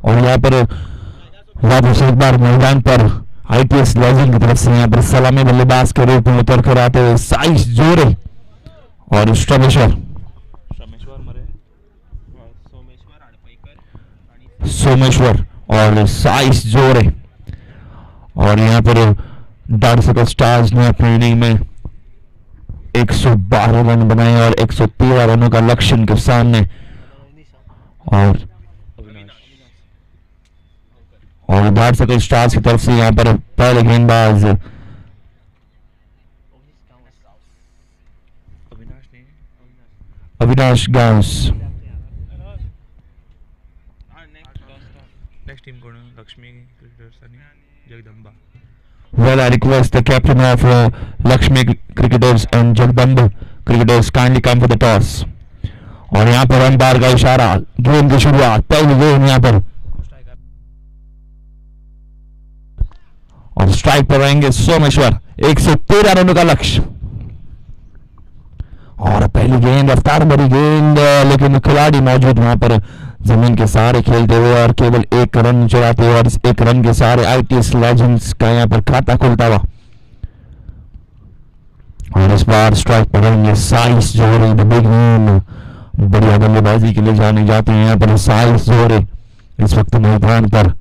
और यहाँ पर वापस एक बार मैदान पर आईटीएस लेजेंड की तरफ से यहाँ पर सलामी बल्लेबाज के रूप में उतर कर आते हुए साइस जोरे और सोमेश्वर और साइस जोरे। और यहाँ पर दार्शकल स्टार्स ने अपनी इनिंग में 112 रन बनाए और 113 रनों का लक्ष्य के सामने। और दार्शकल स्टार्स की तरफ से यहाँ पर पहले गेंदबाज अविनाश गांस। नेक्स्ट टीम कौन है? लक्ष्मी क्रिकेटर्स आणि Jagdamba. Well, I request the captain of Lakshmi Cricketers and Jagdamba Cricketers kindly come for the toss. और यहाँ पर अंपायर का इशारा, गेंद की शुरुआत, पहली गेंद यहाँ पर और स्ट्राइक पर रहेंगे सोमेश्वर। 113 रनों का लक्ष्य और पहली गेंद रफ्तार भरी गेंद, लेकिन खिलाड़ी मौजूद वहां पर जमीन के सहारे खेलते हुए और केवल एक रन चुराते हुए, और इस एक रन के सहारे आईटीएस लेजेंड्स का यहाँ पर खाता खुलता हुआ। और इस बार स्ट्राइक पर रहेंगे साइस जोहरी, द बिग नेम। बढ़िया बल्लेबाजी के लिए जाने जाते हैं यहाँ पर साइस जोहरी इस वक्त मैदान पर।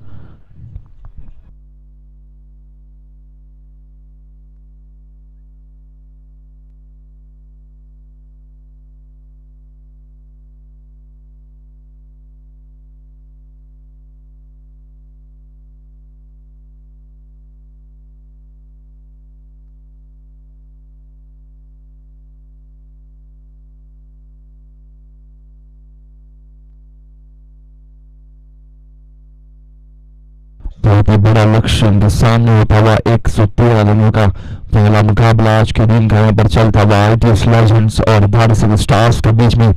बहुत ही बड़ा लक्ष्य उनके सामने होता हुआ 113 रनों का पहला मुकाबला आज के दिन का यहाँ पर चलता हुआ आईटीएस लेजेंड्स और भारत स्टार्स के बीच में।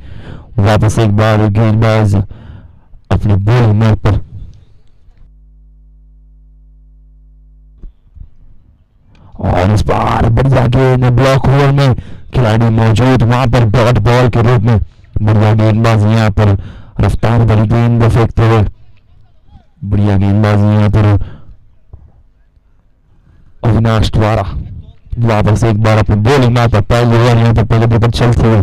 वापस एक बार गेंदबाज अपने बॉलिंग मार्ग पर, और इस बार बढ़िया गेंद ब्लॉक ओवर में खिलाड़ी मौजूद वहां पर डॉट बॉल के रूप में। बढ़िया गेंदबाज यहाँ पर रफ्तार भरी गेंद फेंकते हुए, बढ़िया गेंदबाजी यहाँ पर अविनाश द्वारा। वापस एक बार अपने बॉलिंग मार्ग पर पहले ओवर यहाँ पर पहले पर चलते हुए।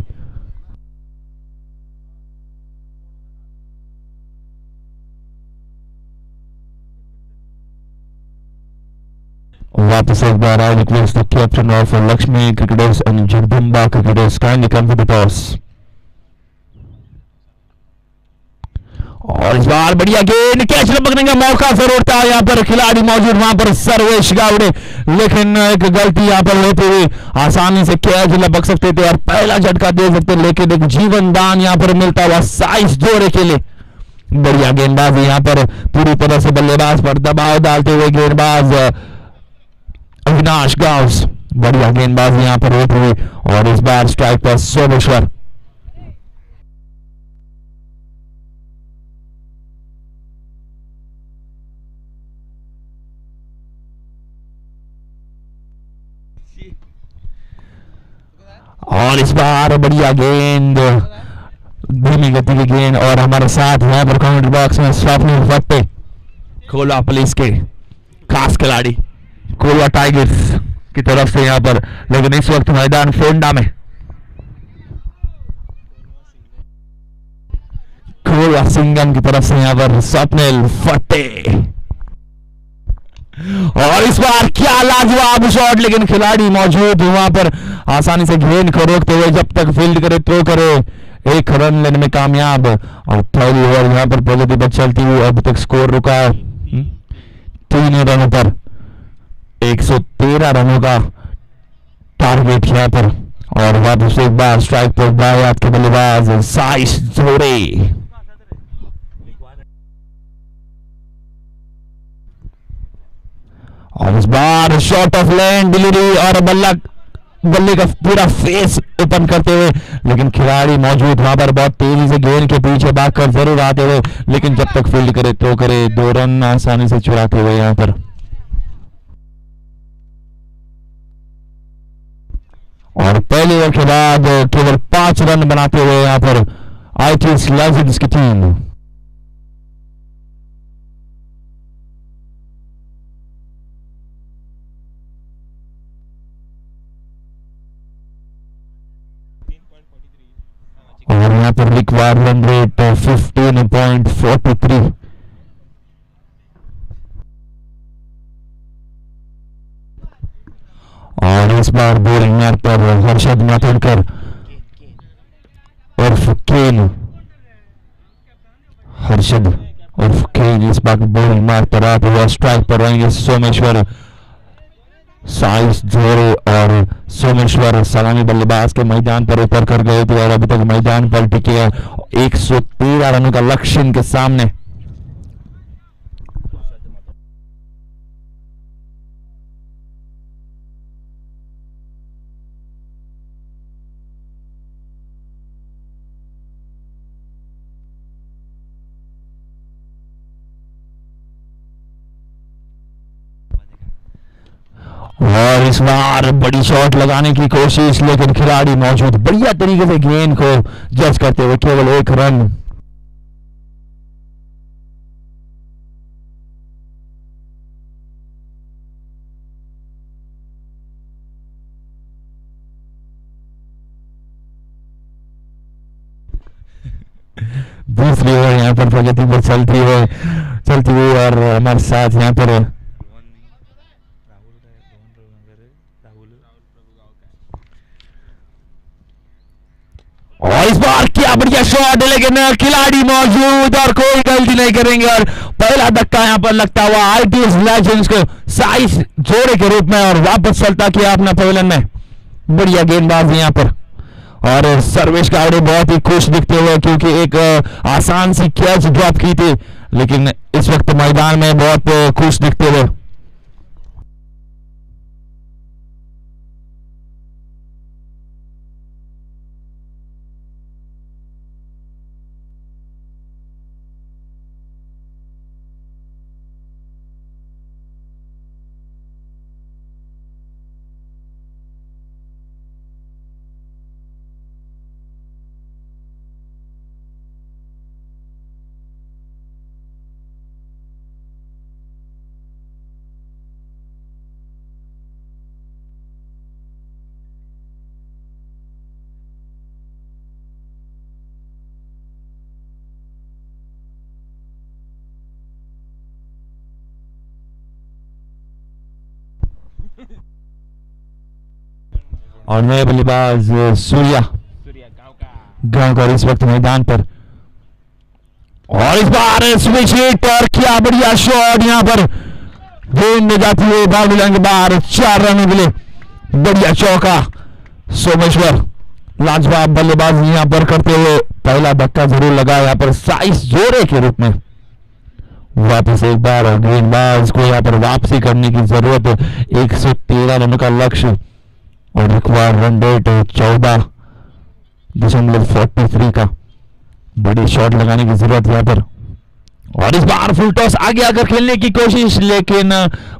वापस एक बार I request the captain of Lakshmi cricketers and Jagdamba cricketers kindly come to the toss. और इस बार बढ़िया गेंद, कैच लपकने का मौका जरूर था यहाँ पर खिलाड़ी मौजूद वहां पर सर्वेश गावड़े, लेकिन एक गलती यहाँ पर होते हुए आसानी से कैच लपक सकते थे और पहला झटका दे सकते, लेकिन एक जीवन दान यहाँ पर मिलता हुआ साइस जोरे के लिए। बढ़िया गेंदबाज यहाँ पर पूरी तरह से बल्लेबाज पर दबाव डालते हुए गेंदबाज अविनाश गाउस, बढ़िया गेंदबाज यहाँ पर होते हुए। और इस बार स्ट्राइक पर सोमेश्वर। और इस बार बढ़िया गेंद, धीमी गति की गेंद, और हमारे साथ यहाँ पर कमेंट बॉक्स में स्वप्निल फट्टे, कोलवा पुलिस के खास खिलाड़ी, कोलवा टाइगर्स की तरफ से यहाँ पर, लेकिन इस वक्त मैदान फोंडा में कोलवा सिंगम की तरफ से यहाँ पर स्वप्निल फट्टे। और इस बार क्या लाजवाब शॉट, लेकिन खिलाड़ी मौजूद वहां पर आसानी से गेंद को रोकते हुए जब तक फील्ड करे थ्रो करे, एक रन लेने में कामयाब। और पहली ओवर यहाँ पर प्रगति पर चलती हुई अब तक स्कोर रुका है 3 रनों पर। 113 रनों का टारगेट यहाँ पर। और वापस एक बार स्ट्राइक पर बाएं हाथ के बल्लेबाज साइस जोरे। और इस बार शॉट ऑफ लैंड डिलीवरी और बल्ले का पूरा फेस ओपन करते हुए, लेकिन खिलाड़ी मौजूद वहां पर बहुत तेजी से गेंद के पीछे भागकर जरूर आते हुए, लेकिन जब तक फील्ड करे तो करे 2 रन आसानी से चुराते हुए यहां पर। और पहले ओवर के बाद केवल 5 रन बनाते हुए यहां पर आईटीएस लेजेंड्स की टीम। और यहाँ पर रिक्वायर्ड रन रेट 15.43। और इस बार बॉलिंग मार्ग पर हर्षद मातोंडकर उर्फ केन, हर्षद उर्फ केन इस बार बॉलिंग मार्ग पर आते हुए स्ट्राइक पर रहेंगे सोमेश्वर, साइस जोरे। और सोमेश्वर सलामी बल्लेबाज के मैदान पर उतर कर गए थे और अभी तक मैदान पर टिके हैं 113 रनों का लक्ष्य इनके सामने। और इस बार बड़ी शॉट लगाने की कोशिश, लेकिन खिलाड़ी मौजूद, बढ़िया तरीके से गेंद को जज करते हुए केवल 1 रन। दूसरी ओवर यहाँ पर प्रगति पर चलती हुई और हमारे साथ यहाँ पर और इस बार क्या बढ़िया शॉट, लेकिन खिलाड़ी मौजूद और कोई गलती नहीं करेंगे और पहला धक्का यहाँ पर लगता हुआ आईपीएस लेजेंड्स को साइज जोड़े के रूप में और वापस चलता किया अपना पवेलियन में। बढ़िया गेंदबाजी यहाँ पर और सर्वेश गावड़े बहुत ही खुश दिखते हुए, क्योंकि एक आसान सी कैच ड्रॉप की थी, लेकिन इस वक्त मैदान में बहुत खुश दिखते हुए। और नए बल्लेबाज सूर्या गांवकर इस वक्त मैदान पर और इस बार स्विच हिट और क्या बढ़िया शॉट, यहाँ पर गेंद में जाती हुई बाउंड्री लाइन के बाहर 4 रनों के लिए बढ़िया चौका। सोमेश्वर लाजवाब बल्लेबाजी यहाँ पर करते हुए पहला धक्का जरूर लगा यहाँ पर साइज जोड़े के रूप में। वापस एक बार गेंदबाज को यहाँ पर वापसी करने की जरूरत है। 113 रनों का लक्ष्य और रिक्वायर्ड रन रेट 14.43 का। बड़ी शॉट लगाने की जरूरत यहाँ पर और इस बार फुल टॉस आगे आकर खेलने की कोशिश, लेकिन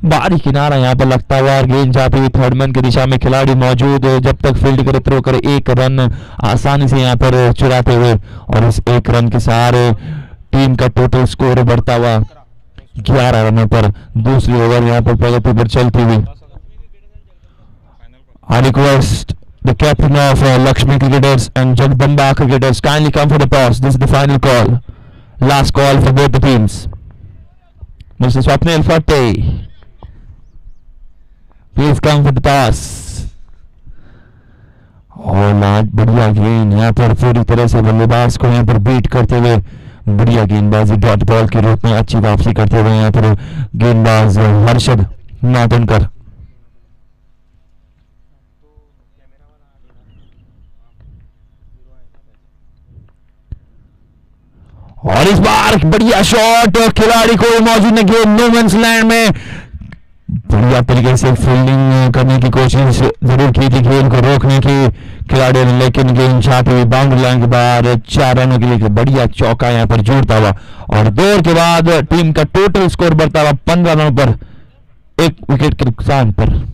बाहरी किनारा यहाँ पर लगता हुआ और गेंद जाती हुई थर्ड मैन की दिशा में। खिलाड़ी मौजूद है, जब तक फील्ड करे थ्रो करे 1 रन आसानी से यहाँ पर चुराते हुए और इस 1 रन के सहारे टीम का टोटल स्कोर बढ़ता हुआ 11 रनों पर। दूसरी ओवर यहाँ पर प्रगति पर चलती हुई। I request the captain of Lakshmi Cricketers and Jagdamba Cricketers kindly come for the toss. This is the final call. Last call for both the teams. Mr. Swapnil Fateh, please come for the toss. और आज बढ़िया गेंद यहाँ पर पूरी तरह से बल्लेबाज को यहाँ पर बीट करते हुए बढ़िया गेंदबाजी डॉट बॉल के रूप में अच्छी वापसी करते हुए यहाँ पर गेंदबाज हर्षद नातनकर। और इस बार बढ़िया शॉट, खिलाड़ी को मौजूद ने गेंद नो मैंस लैंड में बढ़िया तरीके से फील्डिंग करने की कोशिश जरूर की थी गेंद को रोकने की खिलाड़ी ने, लेकिन गेंद छाती हुई बाउंड्री लाइन के बाहर 4 रनों के लिए बढ़िया चौका यहाँ पर जोड़ता हुआ और 2 ओवर के बाद टीम का टोटल स्कोर बढ़ता हुआ 15 रनों पर 1 विकेट के नुकसान पर।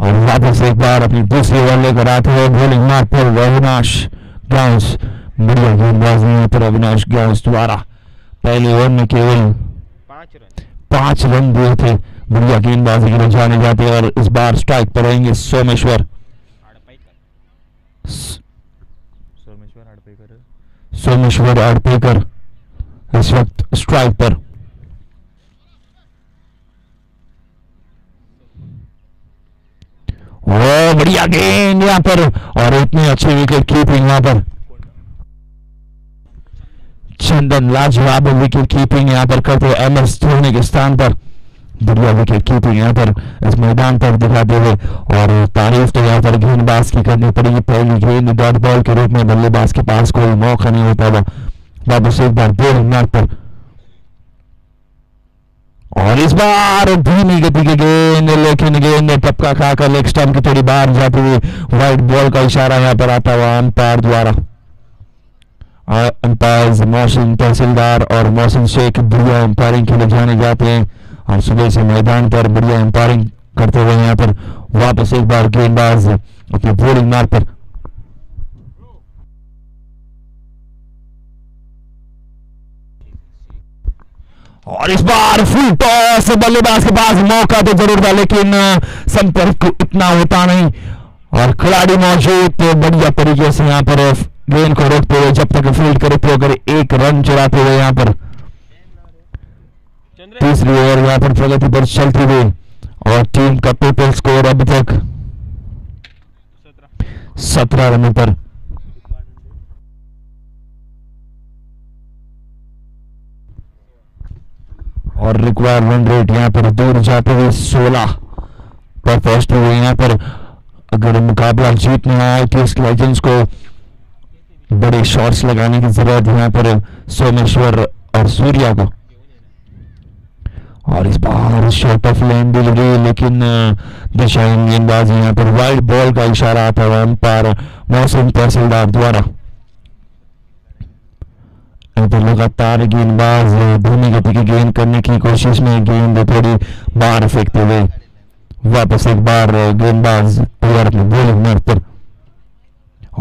और वापस एक बार अपनी दूसरी ओवर लेकर आते हुए बॉलिंग मार्ग पर अविनाश ग्राउंस। बढ़िया गेंदबाजी यहाँ पर अविनाश ग्राउंस द्वारा पहले ओवर में केवल 5 रन दिए थे। बढ़िया गेंदबाजी के लिए जाने जाते और इस बार स्ट्राइक पर रहेंगे सोमेश्वर अड़पेकर इस वक्त स्ट्राइक पर। वो बढ़िया गेंद यहाँ पर और इतनी अच्छी विकेट कीपिंग यहाँ पर। चंदन लाजवाब विकेट कीपिंग यहाँ पर करते हुए एमएस धोनी के स्थान पर। बढ़िया विकेट कीपिंग यहाँ पर इस मैदान पर दिखाते हुए। और तारीफ तो यहाँ पर गेंदबाज की करनी पड़ेगी। पहली गेंद डॉट बॉल के रूप में बल्लेबाज के पास कोई मौका नहीं होता हुआ वापस एक बार बॉलिंग मैच पर। और इस बार धीमी गति की गेंद, लेकिन गेंद टपका खाकर लेग स्टंप की थोड़ी बाहर जाती हुई वाइड बॉल का इशारा यहाँ पर आता हुआ अंपायर द्वारा। अंपायर्स मोहसिन तहसीलदार और मोहसिन शेख बढ़िया अंपायरिंग के लिए जाने जाते हैं और सुबह से मैदान पर बढ़िया अंपायरिंग करते हुए यहाँ पर वापस एक बार गेंदबाज अपनी बॉलिंग मार पर। और इस बार फुल टॉस, बल्लेबाज के पास मौका तो जरूर था लेकिन संपर्क इतना होता नहीं और खिलाड़ी मौजूद तो बढ़िया तरीके से यहाँ पर गेंद को रोकते हुए जब तक फील्ड करे तो अगर एक रन चलाते हुए यहाँ पर तीसरी ओवर यहाँ पर प्रगति पर चलती हुई और टीम का टोटल स्कोर अभी तक 17 रनों पर। और रिक्वायर्ड रन रेट यहाँ पर दूर जाते हुए 16 पर पहुंचते हुए यहाँ पर अगर मुकाबला जीतना है तो इस लेजेंड्स को बड़े शॉट्स लगाने की जरूरत यहाँ पर सोमेश्वर और सूर्या को। और इस बार शॉट ऑफ लेन डिलीवरी लेकिन दिशाहीन गेंदबाज यहाँ पर वाइड बॉल का इशारा आता है अंपायर मोहसिन तहसीलदार द्वारा। तो लगातार गेंदबाज धीमी गति की गेंद करने की कोशिश में गेंद थोड़ी बाहर फेंकते हुए वापस एक बार गेंदबाज तैयार अपनी बॉलिंग मार पर।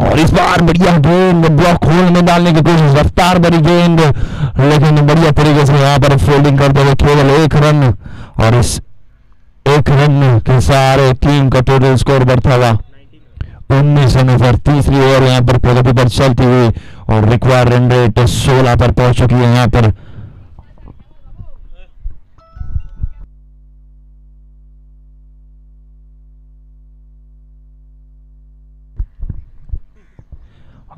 और इस बार बढ़िया गेंद ब्लॉक होल में डालने की कोशिश, रफ्तार भरी गेंद लेकिन बढ़िया तरीके से यहाँ पर फील्डिंग करते हुए केवल एक रन और इस एक रन के सारे टीम का टोटल स्कोर बढ़ता हुआ 19 रनों पर। तीसरी ओवर यहाँ पर प्रगति पर चलती हुई और रिक्वायर रन रेट 16 पर पहुंच चुकी है यहाँ पर।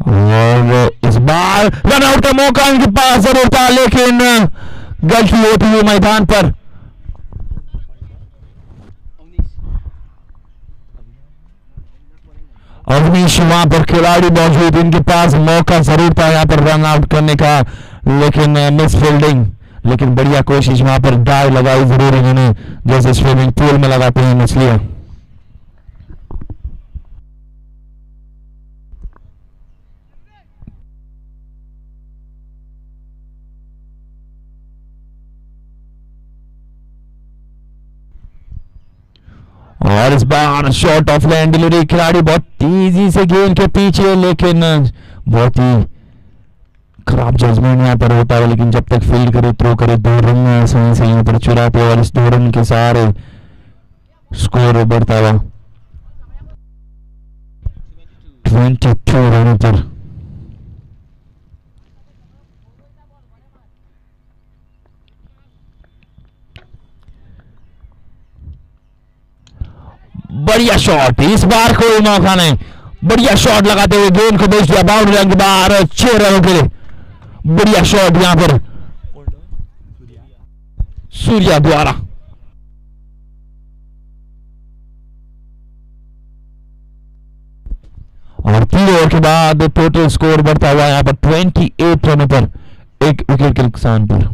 और इस बार रन आउट का मौका इनके पास जरूर था लेकिन गलती होती हुई मैदान पर। अवनीश वहां पर खिलाड़ी मौजूद, इनके पास मौका जरूर था यहाँ पर रन आउट करने का लेकिन मिस फील्डिंग। लेकिन बढ़िया कोशिश वहां पर डाई लगाई जरूर इन्होंने जैसे स्विमिंग पूल में लगाते हैं मछलियां। और इस बार शॉट ऑफ लैंड डिलीवरी, खिलाड़ी बहुत तेजी से गेंद के पीछे लेकिन बहुत ही खराब जजमेंट यहाँ पर होता है। लेकिन जब तक फील्ड करे थ्रो करे 2 रन सही से यहाँ पर चुराते और इस 2 रन के सहारे स्कोर बढ़ता हुआ 22 रनों पर। बढ़िया शॉट, इस बार कोई मौका नहीं, बढ़िया शॉट लगाते हुए गेंद को भेज दिया बाउंड्री लाइन के बाहर 6 रनों के लिए। बढ़िया शॉट यहां पर सूर्या द्वारा। और 3 ओवर के बाद टोटल स्कोर बढ़ता हुआ यहां पर 28 रनों पर, 1 विकेट के नुकसान पर।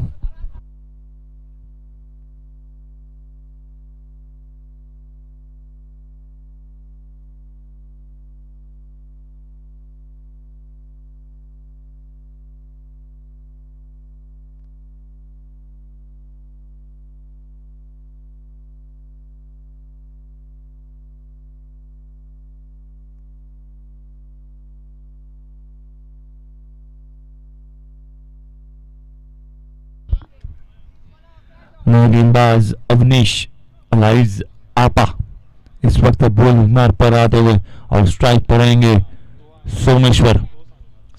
गेंदबाज अवनीश अलाइज आपा इस वक्त बॉलिंग मार पर आते हुए और स्ट्राइक पर रहेंगे सोमेश्वर।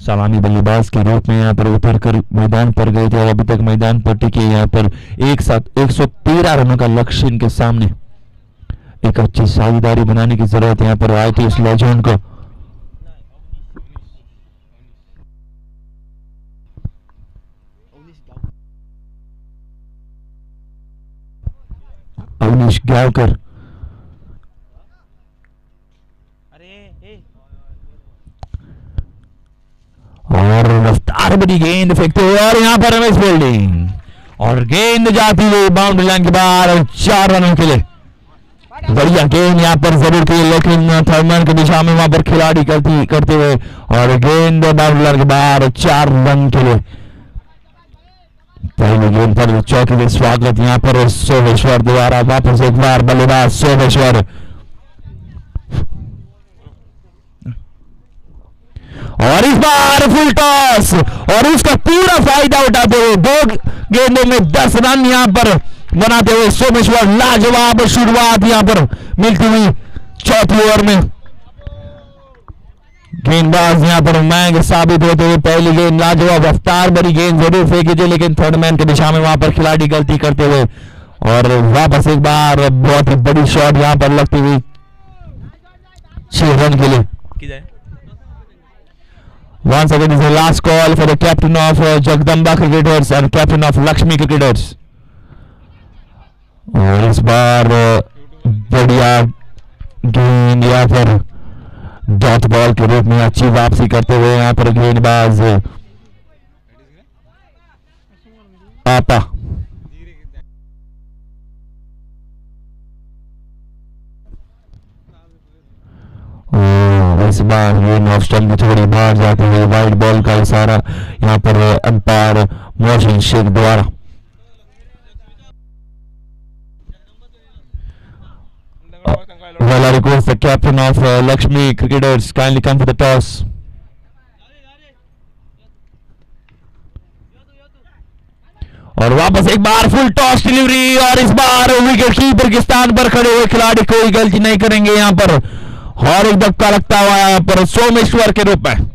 सलामी बल्लेबाज के रूप में यहाँ पर उतर कर मैदान पर गए थे और अभी तक मैदान पर टिके। यहाँ पर एक साथ 113 रनों का लक्ष्य इनके सामने। एक अच्छी साझेदारी बनाने की जरूरत है यहाँ पर आईटीएस लेजेंड को। अवनीश गावकर और रफ्तार बड़ी गेंद फेंकते हुए और यहाँ पर रमेश फील्डिंग और गेंद जाती हुई बाउंड्री लाइन के बाहर 4 रनों के लिए। बढ़िया गेंद यहाँ पर जरूर की, लेकिन थर्मन की दिशा में वहां पर खिलाड़ी करते हुए और गेंद बाउंड्री लाइन के बाहर 4 रन के लिए। पहली गेंद पर चौकी में स्वागत यहाँ पर सोमेश्वर द्वारा। वापस एक बार बल्लेबाज सोमेश्वर और इस बार फुल टॉस और उसका पूरा फायदा उठाते हुए 2 गेंदों में 10 रन यहां पर बनाते हुए सोमेश्वर लाजवाब शुरुआत यहां पर मिलती हुई चौथी ओवर में। गेंदबाज यहां पर महंग साबित होते हुए पहली गेंद लाजवाब रफ्तार भरी गेंद जरूर फेंकी थी, लेकिन थर्ड मैन की दिशा में वहां पर खिलाड़ी गलती करते हुए और वापस एक बार बहुत ही बड़ी शॉट यहां पर लगती हुई 6 रन के लिए। Once again is the last call for the captain of Jagdamba Cricketers and captain of Lakshmi Cricketers. और इस बार बढ़िया गेंद यहाँ पर डॉट बॉल के रूप में अच्छी वापसी करते हुए यहाँ पर गेंदबाज आपा इस बार गेंद ऑफ स्टंप में थोड़ी बाहर जाते हुए वाइड बॉल का इशारा यहाँ पर अंपायर मोहसिन शेख द्वारा। Well, I request the captain of Lakshmi Cricketers kindly come for the toss. और वापस एक बार फुल टॉस डिलीवरी और इस बार विकेट कीपर के स्थान पर खड़े हुए खिलाड़ी कोई गलती नहीं करेंगे यहाँ पर और एक धक्का लगता हुआ यहाँ पर सोमेश्वर के रूप में।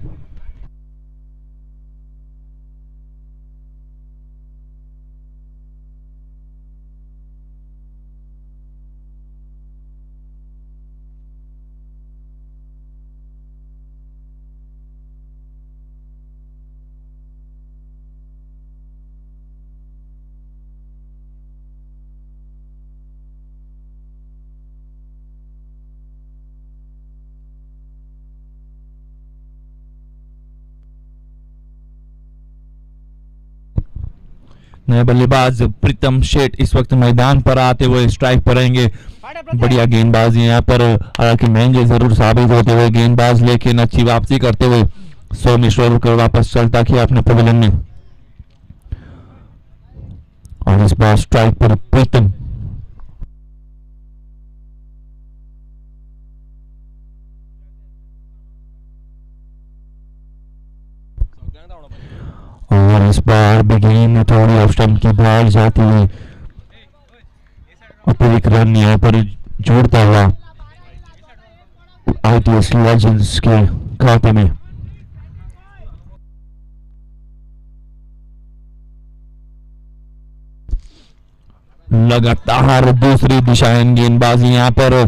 नए बल्लेबाज प्रीतम शेठ इस वक्त मैदान पर आते हुए स्ट्राइक पर रहेंगे। बढ़िया गेंदबाजी यहाँ पर, हालांकि महंगे जरूर साबित होते हुए गेंदबाज, लेकिन अच्छी वापसी करते हुए सोमेश्वर को वापस चलता किया अपने पवेलियन में। और इस बार स्ट्राइक पर प्रीतम। और इस बार भी गेंद थोड़ी ऑफ स्टंप की बाहर जाती हुई अतिरिक्त रन यहाँ पर जोड़ता हुआ आईटीएस लेजेंड्स के खाते में। लगातार दूसरी दिशाएं गेंदबाजी यहाँ पर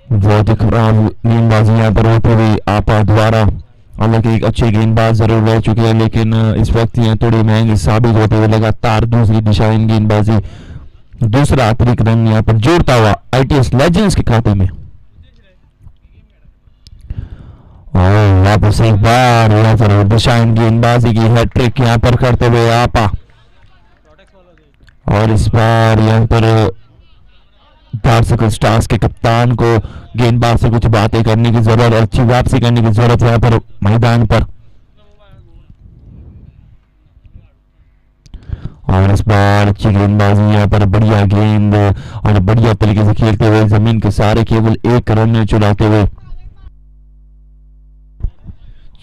बहुत ही खराब गेंदबाजी यहाँ पर होती हुई आपा द्वारा। हालांकि एक अच्छे गेंदबाज जरूर रह चुके हैं, लेकिन इस वक्त यहाँ थोड़ी महंगी साबित होते हुए लगातार दूसरी दिशाएं गेंदबाजी दूसरा अतिरिक्त रन यहाँ पर जोड़ता हुआ आईटीएस लेजेंड्स के खाते में। और वापस एक बार यहाँ पर दिशाएं गेंदबाजी की हैट्रिक यहाँ पर करते हुए आपा। और इस बार यहाँ पर स्टार्स के कप्तान को गेंदबाज से कुछ बातें करने की जरूरत, अच्छी वापसी करने की जरूरत है यहाँ पर मैदान पर। और इस बार अच्छी गेंदबाजी यहाँ पर, बढ़िया गेंद और बढ़िया तरीके से खेलते हुए जमीन के सारे केवल 1 रन में चुराते हुए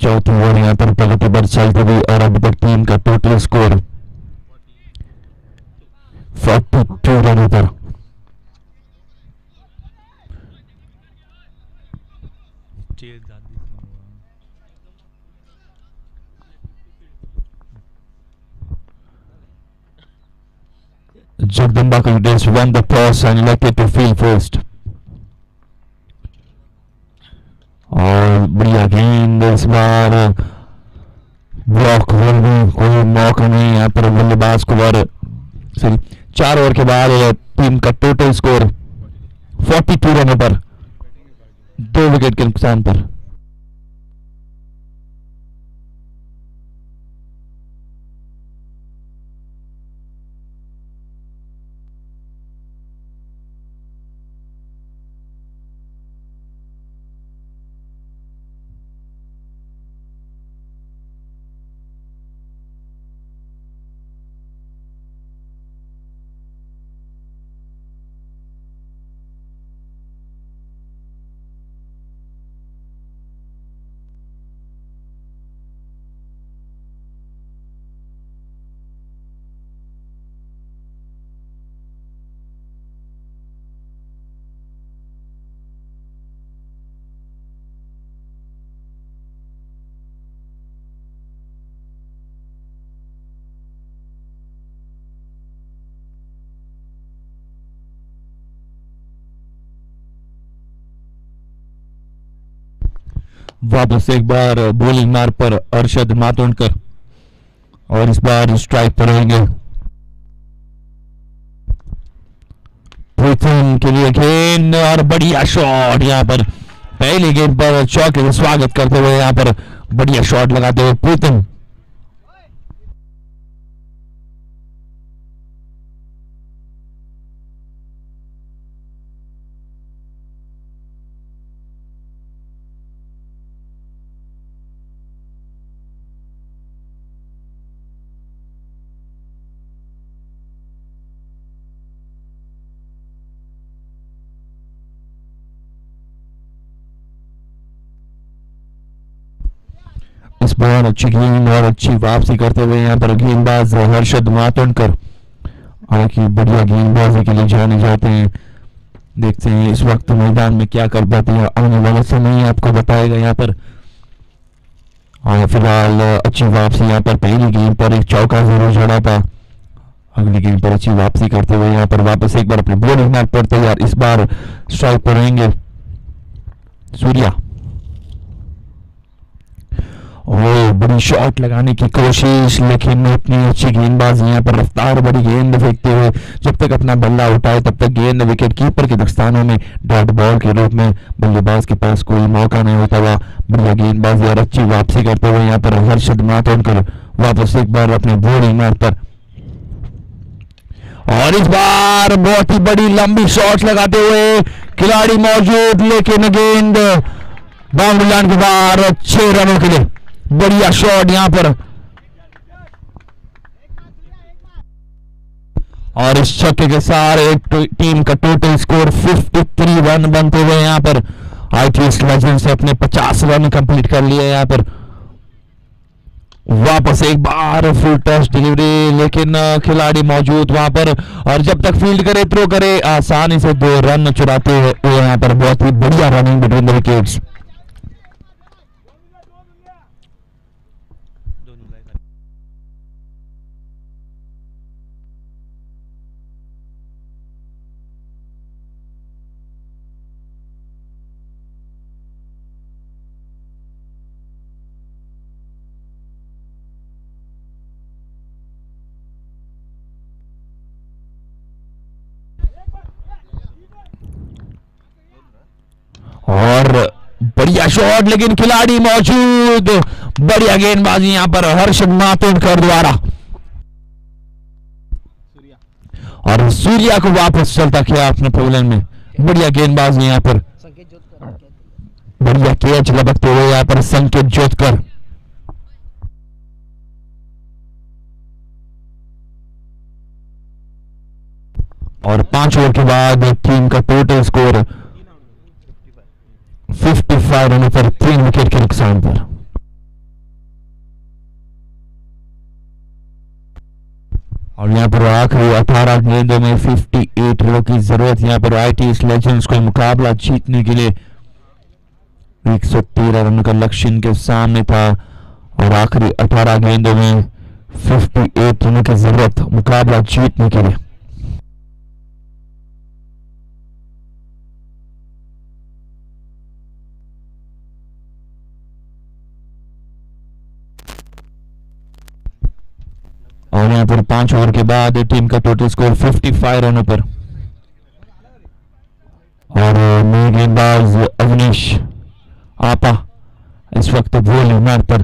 चौथी ओवर यहाँ पर प्रगति पर चलते हुए और अभी तक टीम का टोटल स्कोर 42 रनों पर। Jagdamba Cricketers won the toss and elected to field first. और बढ़िया गेंद इस बार ब्लॉक में कोई मौका नहीं यहाँ पर बल्लेबाज को। और 4 ओवर के बाद टीम का टोटल स्कोर 42 रनों पर 2 विकेट के नुकसान पर। वापस एक बार बॉलिंग मार पर अरशद मातोंडकर और इस बार स्ट्राइक पर रहेंगे। पृथ्वी के लिए गेंद और बढ़िया शॉट। यहाँ पर पहली गेंद पर चौके का स्वागत करते हुए यहाँ पर बढ़िया शॉट लगाते हुए पृथ्वी। इस बार अच्छी गेंद और अच्छी वापसी करते हुए यहाँ पर गेंदबाज हर्षद मातोंडकर हालांकि बढ़िया गेंदबाजी के लिए जाने जाते हैं। देखते हैं इस वक्त मैदान में क्या कर पाते हैं, आने वाले समय आपको बताएगा यहाँ पर। फिलहाल अच्छी वापसी यहाँ पर पहली गेंद पर एक चौका जरूर जड़ा था, अगली गेंद पर अच्छी वापसी करते हुए यहाँ पर वापस एक बार अपने बॉलिंग मैच पर तैयार। इस बार स्ट्राइक पर रहेंगे सूर्या। और बड़ी शॉट लगाने की कोशिश, लेकिन अपनी अच्छी गेंदबाजी यहाँ पर रफ्तार बड़ी गेंद फेंकते हुए जब तक अपना बल्ला उठाए तब तक गेंद विकेट कीपर के दस्तानों में डॉट बॉल के रूप में बल्लेबाज के पास कोई मौका नहीं होता हुआ। बढ़िया गेंदबाजी और अच्छी वापसी करते हुए यहाँ पर हर्षद मातोंडकर वापस एक बार अपने बॉलिंग मार्ग पर। और इस बार बहुत ही बड़ी लंबी शॉट लगाते हुए खिलाड़ी मौजूद, लेकिन गेंद बाउंड्री लाइन के बाहर 6 रनों के लिए बढ़िया शॉट यहां पर। और इस छक्के के साथ टीम का टोटल स्कोर 53 रन बनते हुए यहां पर आईटीएस लेजेंड्स ने अपने 50 रन कंप्लीट कर लिए। यहां पर वापस एक बार फुल टॉस डिलीवरी, लेकिन खिलाड़ी मौजूद वहां पर और जब तक फील्ड करे थ्रो करे आसानी से 2 रन चुराते हुए यहां पर बहुत ही बढ़िया रनिंग बिटवीन द विकेट्स। और बढ़िया शॉट, लेकिन खिलाड़ी मौजूद, बढ़िया गेंदबाजी यहां पर हर्षद मातोंडकर द्वारा। और सूर्या को वापस चलता किया अपने पवेलियन में। बढ़िया गेंदबाजी यहां पर, बढ़िया कैच लपकते हुए यहां पर संकेत जोतकर। और 5 ओवर के बाद टीम का टोटल स्कोर 55 रनों पर 3 विकेट के नुकसान पर। और यहां पर आखिरी 18 गेंदों में 58 रनों की जरूरत। यहां पर आईटीएस लेजेंड्स को मुकाबला जीतने के लिए 113 रनों का लक्ष्य इनके सामने था और आखिरी 18 गेंदों में 58 रनों की जरूरत मुकाबला जीतने के लिए। 5 ओवर के बाद टीम का टोटल स्कोर 55 रनों पर। और नए गेंदबाज अवनीश आपा इस वक्त बॉलिंग मार्ग पर।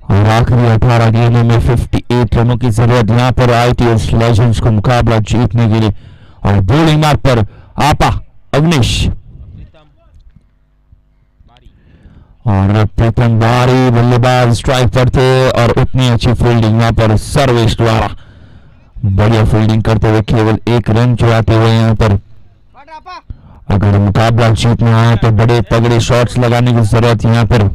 और आखिरी 18 गेंदों में 58 रनों की जरूरत यहाँ पर आईटीएस लेजेंड्स को मुकाबला जीतने के लिए। और बॉलिंग मार्ग पर आपा अवनीश और प्रीतम बारी बल्लेबाज स्ट्राइक पर थे। और उतनी अच्छी फील्डिंग यहाँ पर सर्वेश द्वारा, बढ़िया फील्डिंग करते हुए केवल 1 रन चुराते हुए यहाँ पर। अगर मुकाबला जीतना है तो बड़े तगड़े शॉट्स लगाने की जरूरत यहाँ पर।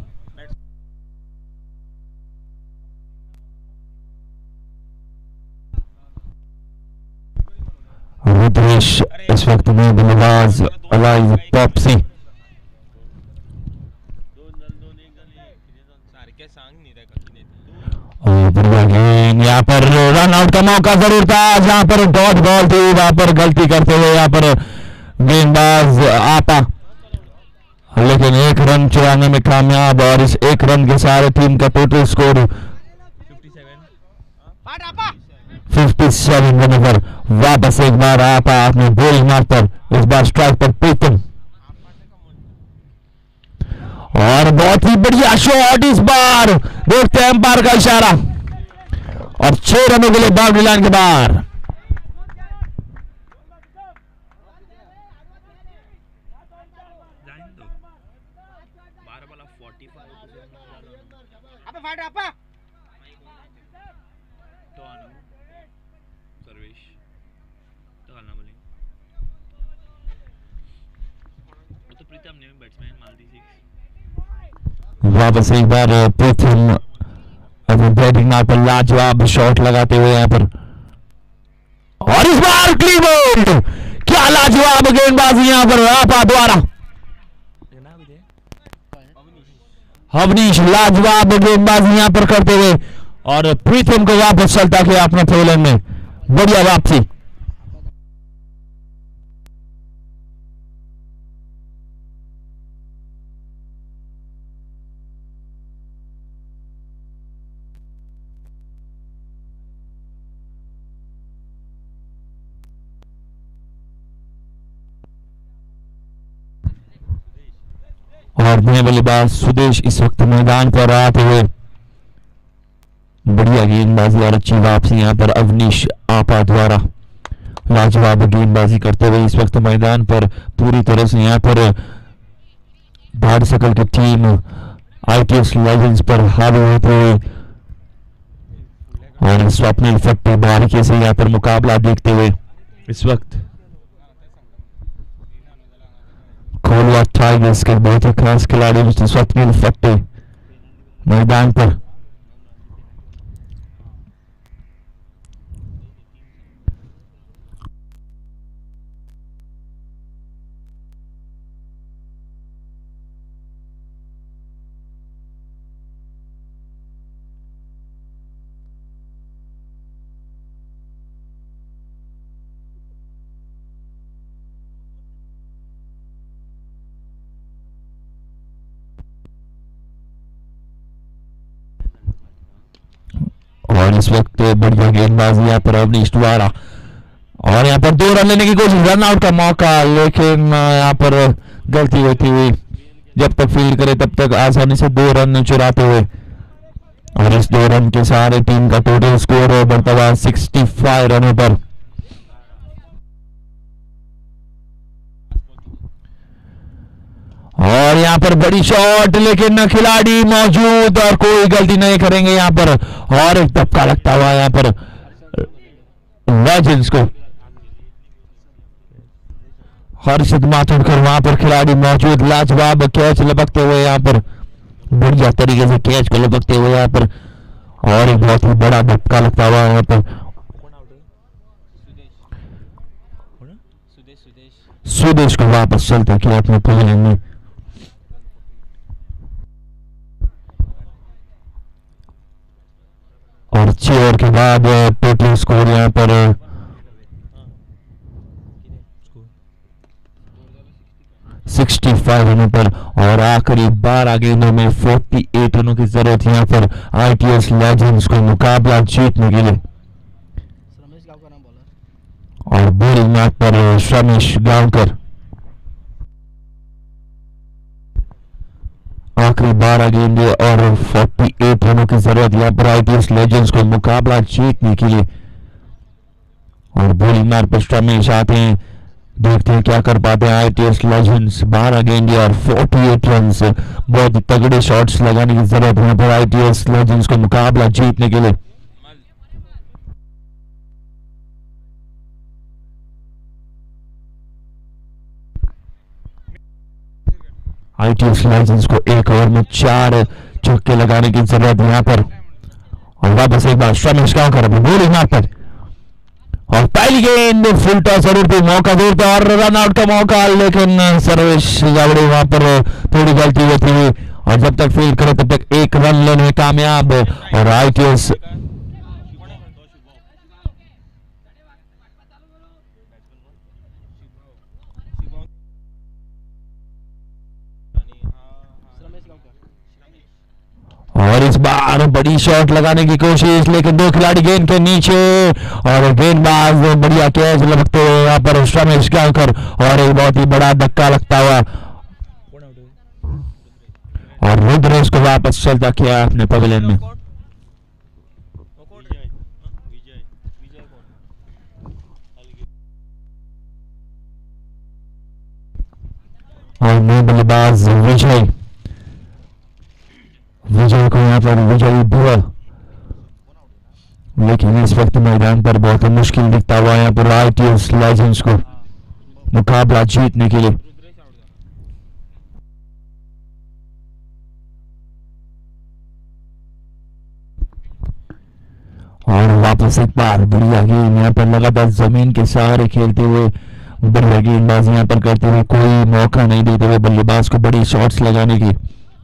रुद्रेश इस वक्त में बल्लेबाज अलाइव पॉप्सी। यहाँ पर रन आउट का मौका जरूर था, जहां पर डॉट बॉल थी वहां पर गलती करते हुए यहाँ पर गेंदबाज आपा, लेकिन 1 रन चुराने में कामयाब। और इस 1 रन के सारे टीम का टोटल स्कोर 57 रनों पर। वापस एक बार आपा अपने बॉलिंग मार्ग पर, इस बार स्ट्राइक पर प्रीतम। और बहुत ही बढ़िया शॉट इस बार, देखते हैं अंपायर का इशारा। और 6 रनों के लिए बाउंड्री लाइन के बाहर। वापस एक बार प्रीतम अपने बैटिंग मार्ग पर लाजवाब शॉट लगाते हुए यहाँ पर। और इस बार क्लीन बोल्ड, क्या लाजवाब गेंदबाजी यहाँ पर आपा द्वारा। अवनीश लाजवाब गेंदबाजी यहाँ पर करते हुए और प्रीतम को वापस चलता किया अपने फील्ड में, बढ़िया वापसी। और नए बल्लेबाज सुदेश इस वक्त मैदान पर आते हुए, बढ़िया गेंदबाजी और अच्छी वापसी यहाँ पर अवनीश आपा द्वारा। लाजवाब गेंदबाजी करते हुए इस वक्त मैदान पर पूरी तरह से यहाँ पर भाड़ सकल की टीम आईटीएस लेजेंड्स पर हावी होते हुए। और स्वप्निल फट्टे बारीकी से यहाँ पर मुकाबला देखते हुए इस वक्त कोलवा टाइगर्स के बहुत ही खास खिलाड़ी मिस्टर स्वप्निल फट्टे मैदान पर। और इस वक्त बढ़िया गेंदबाजी यहाँ पर अवनीश द्वारा। और यहाँ पर 2 रन लेने की कोशिश, रन आउट का मौका, लेकिन यहाँ पर गलती होती हुई। जब तक फील्ड करे तब तक आसानी से 2 रन चुराते हुए। और इस 2 रन के सारे टीम का टोटल स्कोर बढ़ता हुआ 65 रनों पर। और यहाँ पर बड़ी शॉट, लेकिन खिलाड़ी मौजूद और कोई गलती नहीं करेंगे यहाँ पर। और एक धक्का लगता हुआ यहाँ पर लेजेंड्स को, हर्षित माथुरकर वहां पर खिलाड़ी मौजूद, लाजवाब कैच लपकते हुए यहाँ पर, बढ़िया तरीके से कैच को लपकते हुए यहाँ पर। और एक बहुत ही बड़ा धक्का लगता हुआ यहाँ पर सुदेश को वापस चलता किया अपने प्लेयर में। और 6 ओवर के बाद टोटल स्कोर यहाँ पर 60 65 रनों पर और आखिरी 12 गेंदों में 48 रनों की जरूरत यहाँ पर आईटीएस लेजेंड्स को मुकाबला जीतने के लिए। और बॉलिंग मैच पर रमेश गांवकर। आखिरी 12 गेंदें और 48 रनों की जरूरत यहाँ पर आईटीएस लेजेंड्स को मुकाबला जीतने के लिए। और बॉलिंग मैच पर रमेश आते हैं, देखते हैं क्या कर पाते हैं आईटीएस लेजेंड्स। 12 गेंदें और 48 रन, बहुत ही तगड़े शॉट्स लगाने की जरूरत है पर आईटीएस लेजेंड्स को मुकाबला जीतने के लिए। आईटीएस लेजेंड्स को एक ओवर में 4 चौके लगाने की जरूरत है यहाँ पर। और वापस एक बार रमेश गांवकर अपनी बॉलिंग मैच पर और पहली गेंद फुल टॉस जरूर पे मौका देता और रन आउट का मौका, लेकिन सर्वेश गावड़े वहां पर थोड़ी गलती होती हुई और जब तक फील्ड करे तब तक एक रन लेने में कामयाब। और आईटीएस और इस बार बड़ी शॉट लगाने की कोशिश, लेकिन 2 खिलाड़ी गेंद के नीचे और गेंदबाज बढ़िया कैच लगते हुए यहाँ पर रमेश गांवकर और एक बहुत ही बड़ा धक्का लगता हुआ और रुद्रेश को वापस चलता किया अपने पवेलियन में। और नए बल्लेबाज विजय को यहाँ पर विजयी भुआ, लेकिन इस वक्त मैदान पर बहुत ही मुश्किल दिखता हुआ यहाँ पर आईटीएस लेजेंड्स को मुकाबला जीतने के लिए। और वापस एक बार बढ़िया गेंद यहाँ पर लगातार जमीन के सहारे खेलते हुए बढ़िया गेंदबाजी यहाँ पर करते हुए, कोई मौका नहीं देते हुए बल्लेबाज को बड़ी शॉट्स लगाने की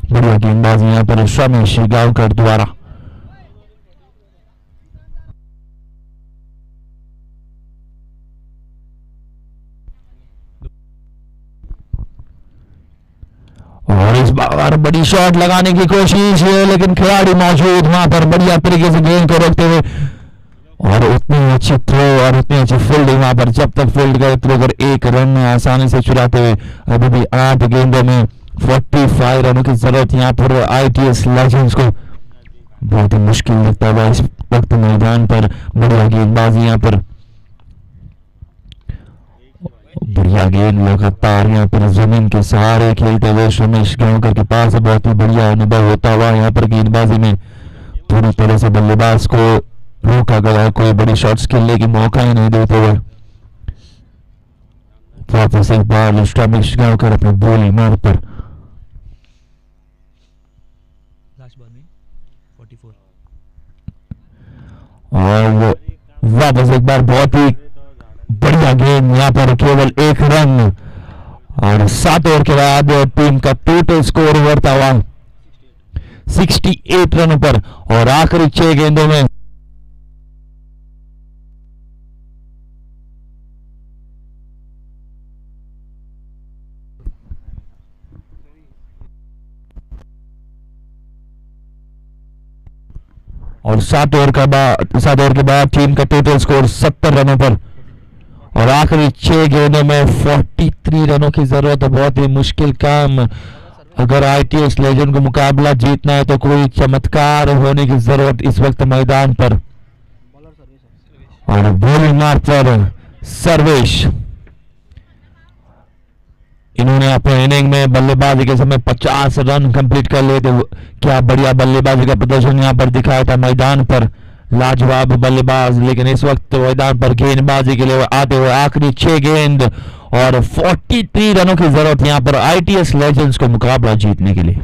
बढ़िया गेंदबाजी यहाँ पर रमेश गांवकर द्वारा। और इस बार बड़ी शॉट लगाने की कोशिश है, लेकिन खिलाड़ी मौजूद वहां पर बढ़िया तरीके से गेंद को रोकते हुए और उतनी अच्छी थ्रो और उतनी अच्छी फील्डिंग वहां पर, जब तक फील्ड करे तो अगर एक रन आसानी से चुराते हुए अभी भी 8 गेंदों में 45 रनों की जरूरत यहाँ पर आईटीएस लेजेंड्स को। बहुत ही मुश्किल लगता है इस वक्त मैदान पर, बढ़िया गेंदबाजी यहाँ पर, बढ़िया गेंद लगातार यहाँ पर जमीन के सहारे खेलते हुए रमेश गांवकर के पास बहुत ही बढ़िया अनुभव होता हुआ यहाँ पर गेंदबाजी में पूरी तरह से बल्लेबाज को रोका गया, कोई बड़ी शॉट्स खेलने की मौका ही नहीं देते हुए। वापस एक बार रमेश गांवकर अपने बॉलिंग मार पर और वापस एक बार बहुत ही बढ़िया गेंद यहाँ पर, केवल 1 रन और 7 ओवर के बाद टीम का टोटल स्कोर उभरता हुआ 68 रनों पर और आखिरी 6 गेंदों में और 7 ओवर के बाद टीम का टोटल स्कोर 70 रनों पर और आखिरी 6 गेंदों में 43 रनों की जरूरत है। बहुत ही मुश्किल काम, अगर आईटीएस लेजेंड को मुकाबला जीतना है तो कोई चमत्कार होने की जरूरत इस वक्त मैदान पर। और बॉलिंग मार्ग पर सर्वेश, इन्होंने अपने इनिंग में बल्लेबाजी के समय 50 रन कंप्लीट कर लिए थे। क्या बढ़िया बल्लेबाजी का प्रदर्शन यहां पर दिखाया था मैदान पर, लाजवाब बल्लेबाज। लेकिन इस वक्त मैदान पर गेंदबाजी के लिए आते हुए आखिरी 6 गेंद और 43 रनों की जरूरत यहां पर आईटीएस लेजेंड्स को मुकाबला जीतने के लिए।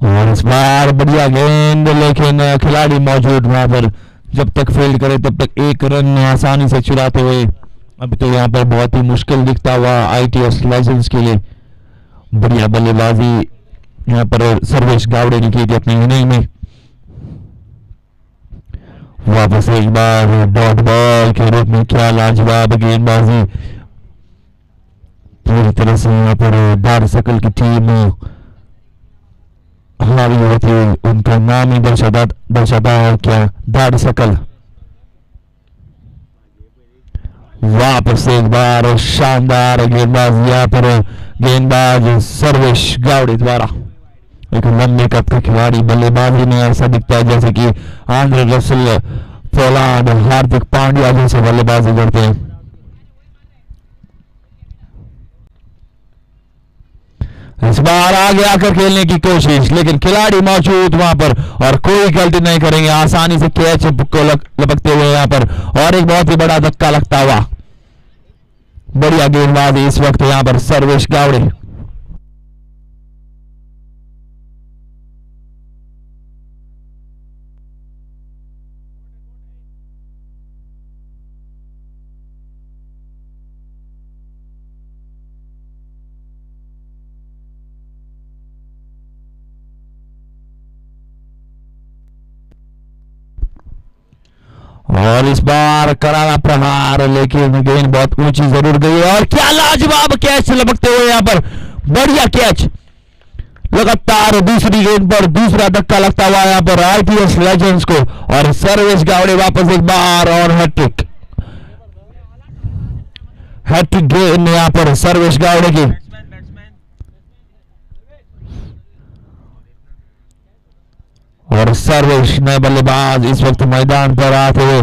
और इस बार बढ़िया गेंद, लेकिन खिलाड़ी मौजूद वहां पर, जब तक फील्ड करे तब तक 1 रन आसानी से चुराते हुए अभी तो यहाँ पर बहुत ही मुश्किल दिखता हुआ आईटीएस लेजेंड्स के लिए। बढ़िया बल्लेबाजी यहाँ पर सर्वेश गावड़े ने की थी अपनी इनिंग में। वापस एक बार डॉट बॉल के रूप में क्या लाजवाब गेंदबाजी पूरी तरह से यहाँ पर दार सकल की टीम हावी होती है। उनका नाम ही दर्शाता है क्या, दार सकल। वापस एक बार शानदार गेंदबाज यहाँ पर गेंदबाज सर्वेश गावड़े द्वारा। एक लंबे कद का खिलाड़ी बल्लेबाजी में ऐसा दिखता है जैसे कि Andre Russell, Pollard, Hardik Pandya जैसे बल्लेबाजी करते हैं। इस बार आगे आकर खेलने की कोशिश, लेकिन खिलाड़ी मौजूद वहां पर और कोई गलती नहीं करेंगे, आसानी से कैच को लपकते हुए यहाँ पर। और एक बहुत ही बड़ा धक्का लगता हुआ बढ़िया गेंदबाजी इस वक्त यहाँ पर सर्वेश गावड़े। और इस बार करारा प्रहार, लेकिन गेंद बहुत ऊंची जरूर गई और क्या लाजवाब कैच लपकते हुए यहाँ पर, बढ़िया कैच। लगातार दूसरी गेंद पर दूसरा धक्का लगता हुआ यहाँ पर आईपीएस लेजेंड्स को और सर्वेश गावड़े वापस एक बार और हैट्रिक गेंद यहाँ पर सर्वेश गावड़े की। और सर्वेश नए बल्लेबाज इस वक्त मैदान पर आते हुए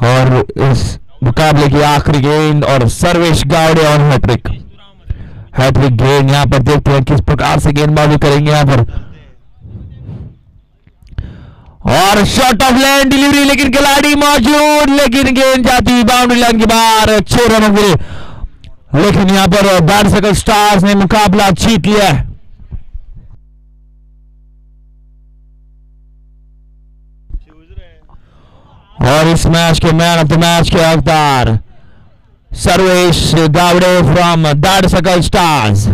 और इस मुकाबले की आखिरी गेंद और सर्वेश गावड़े और हैट्रिक गेंद यहाँ पर देखते हैं किस प्रकार से गेंदबाजी करेंगे यहाँ पर। और शॉट ऑफ लैंड डिलीवरी, लेकिन खिलाड़ी मौजूद, लेकिन गेंद जाती बाउंड्री लाइन के बाहर 6 रनों के लिए। लेकिन यहां पर दार सकल स्टार्स ने मुकाबला जीत लिया है। और इस मैच के मैन ऑफ द मैच के हकदार सर्वेश गावड़े फ्रॉम दार सकल स्टार्स।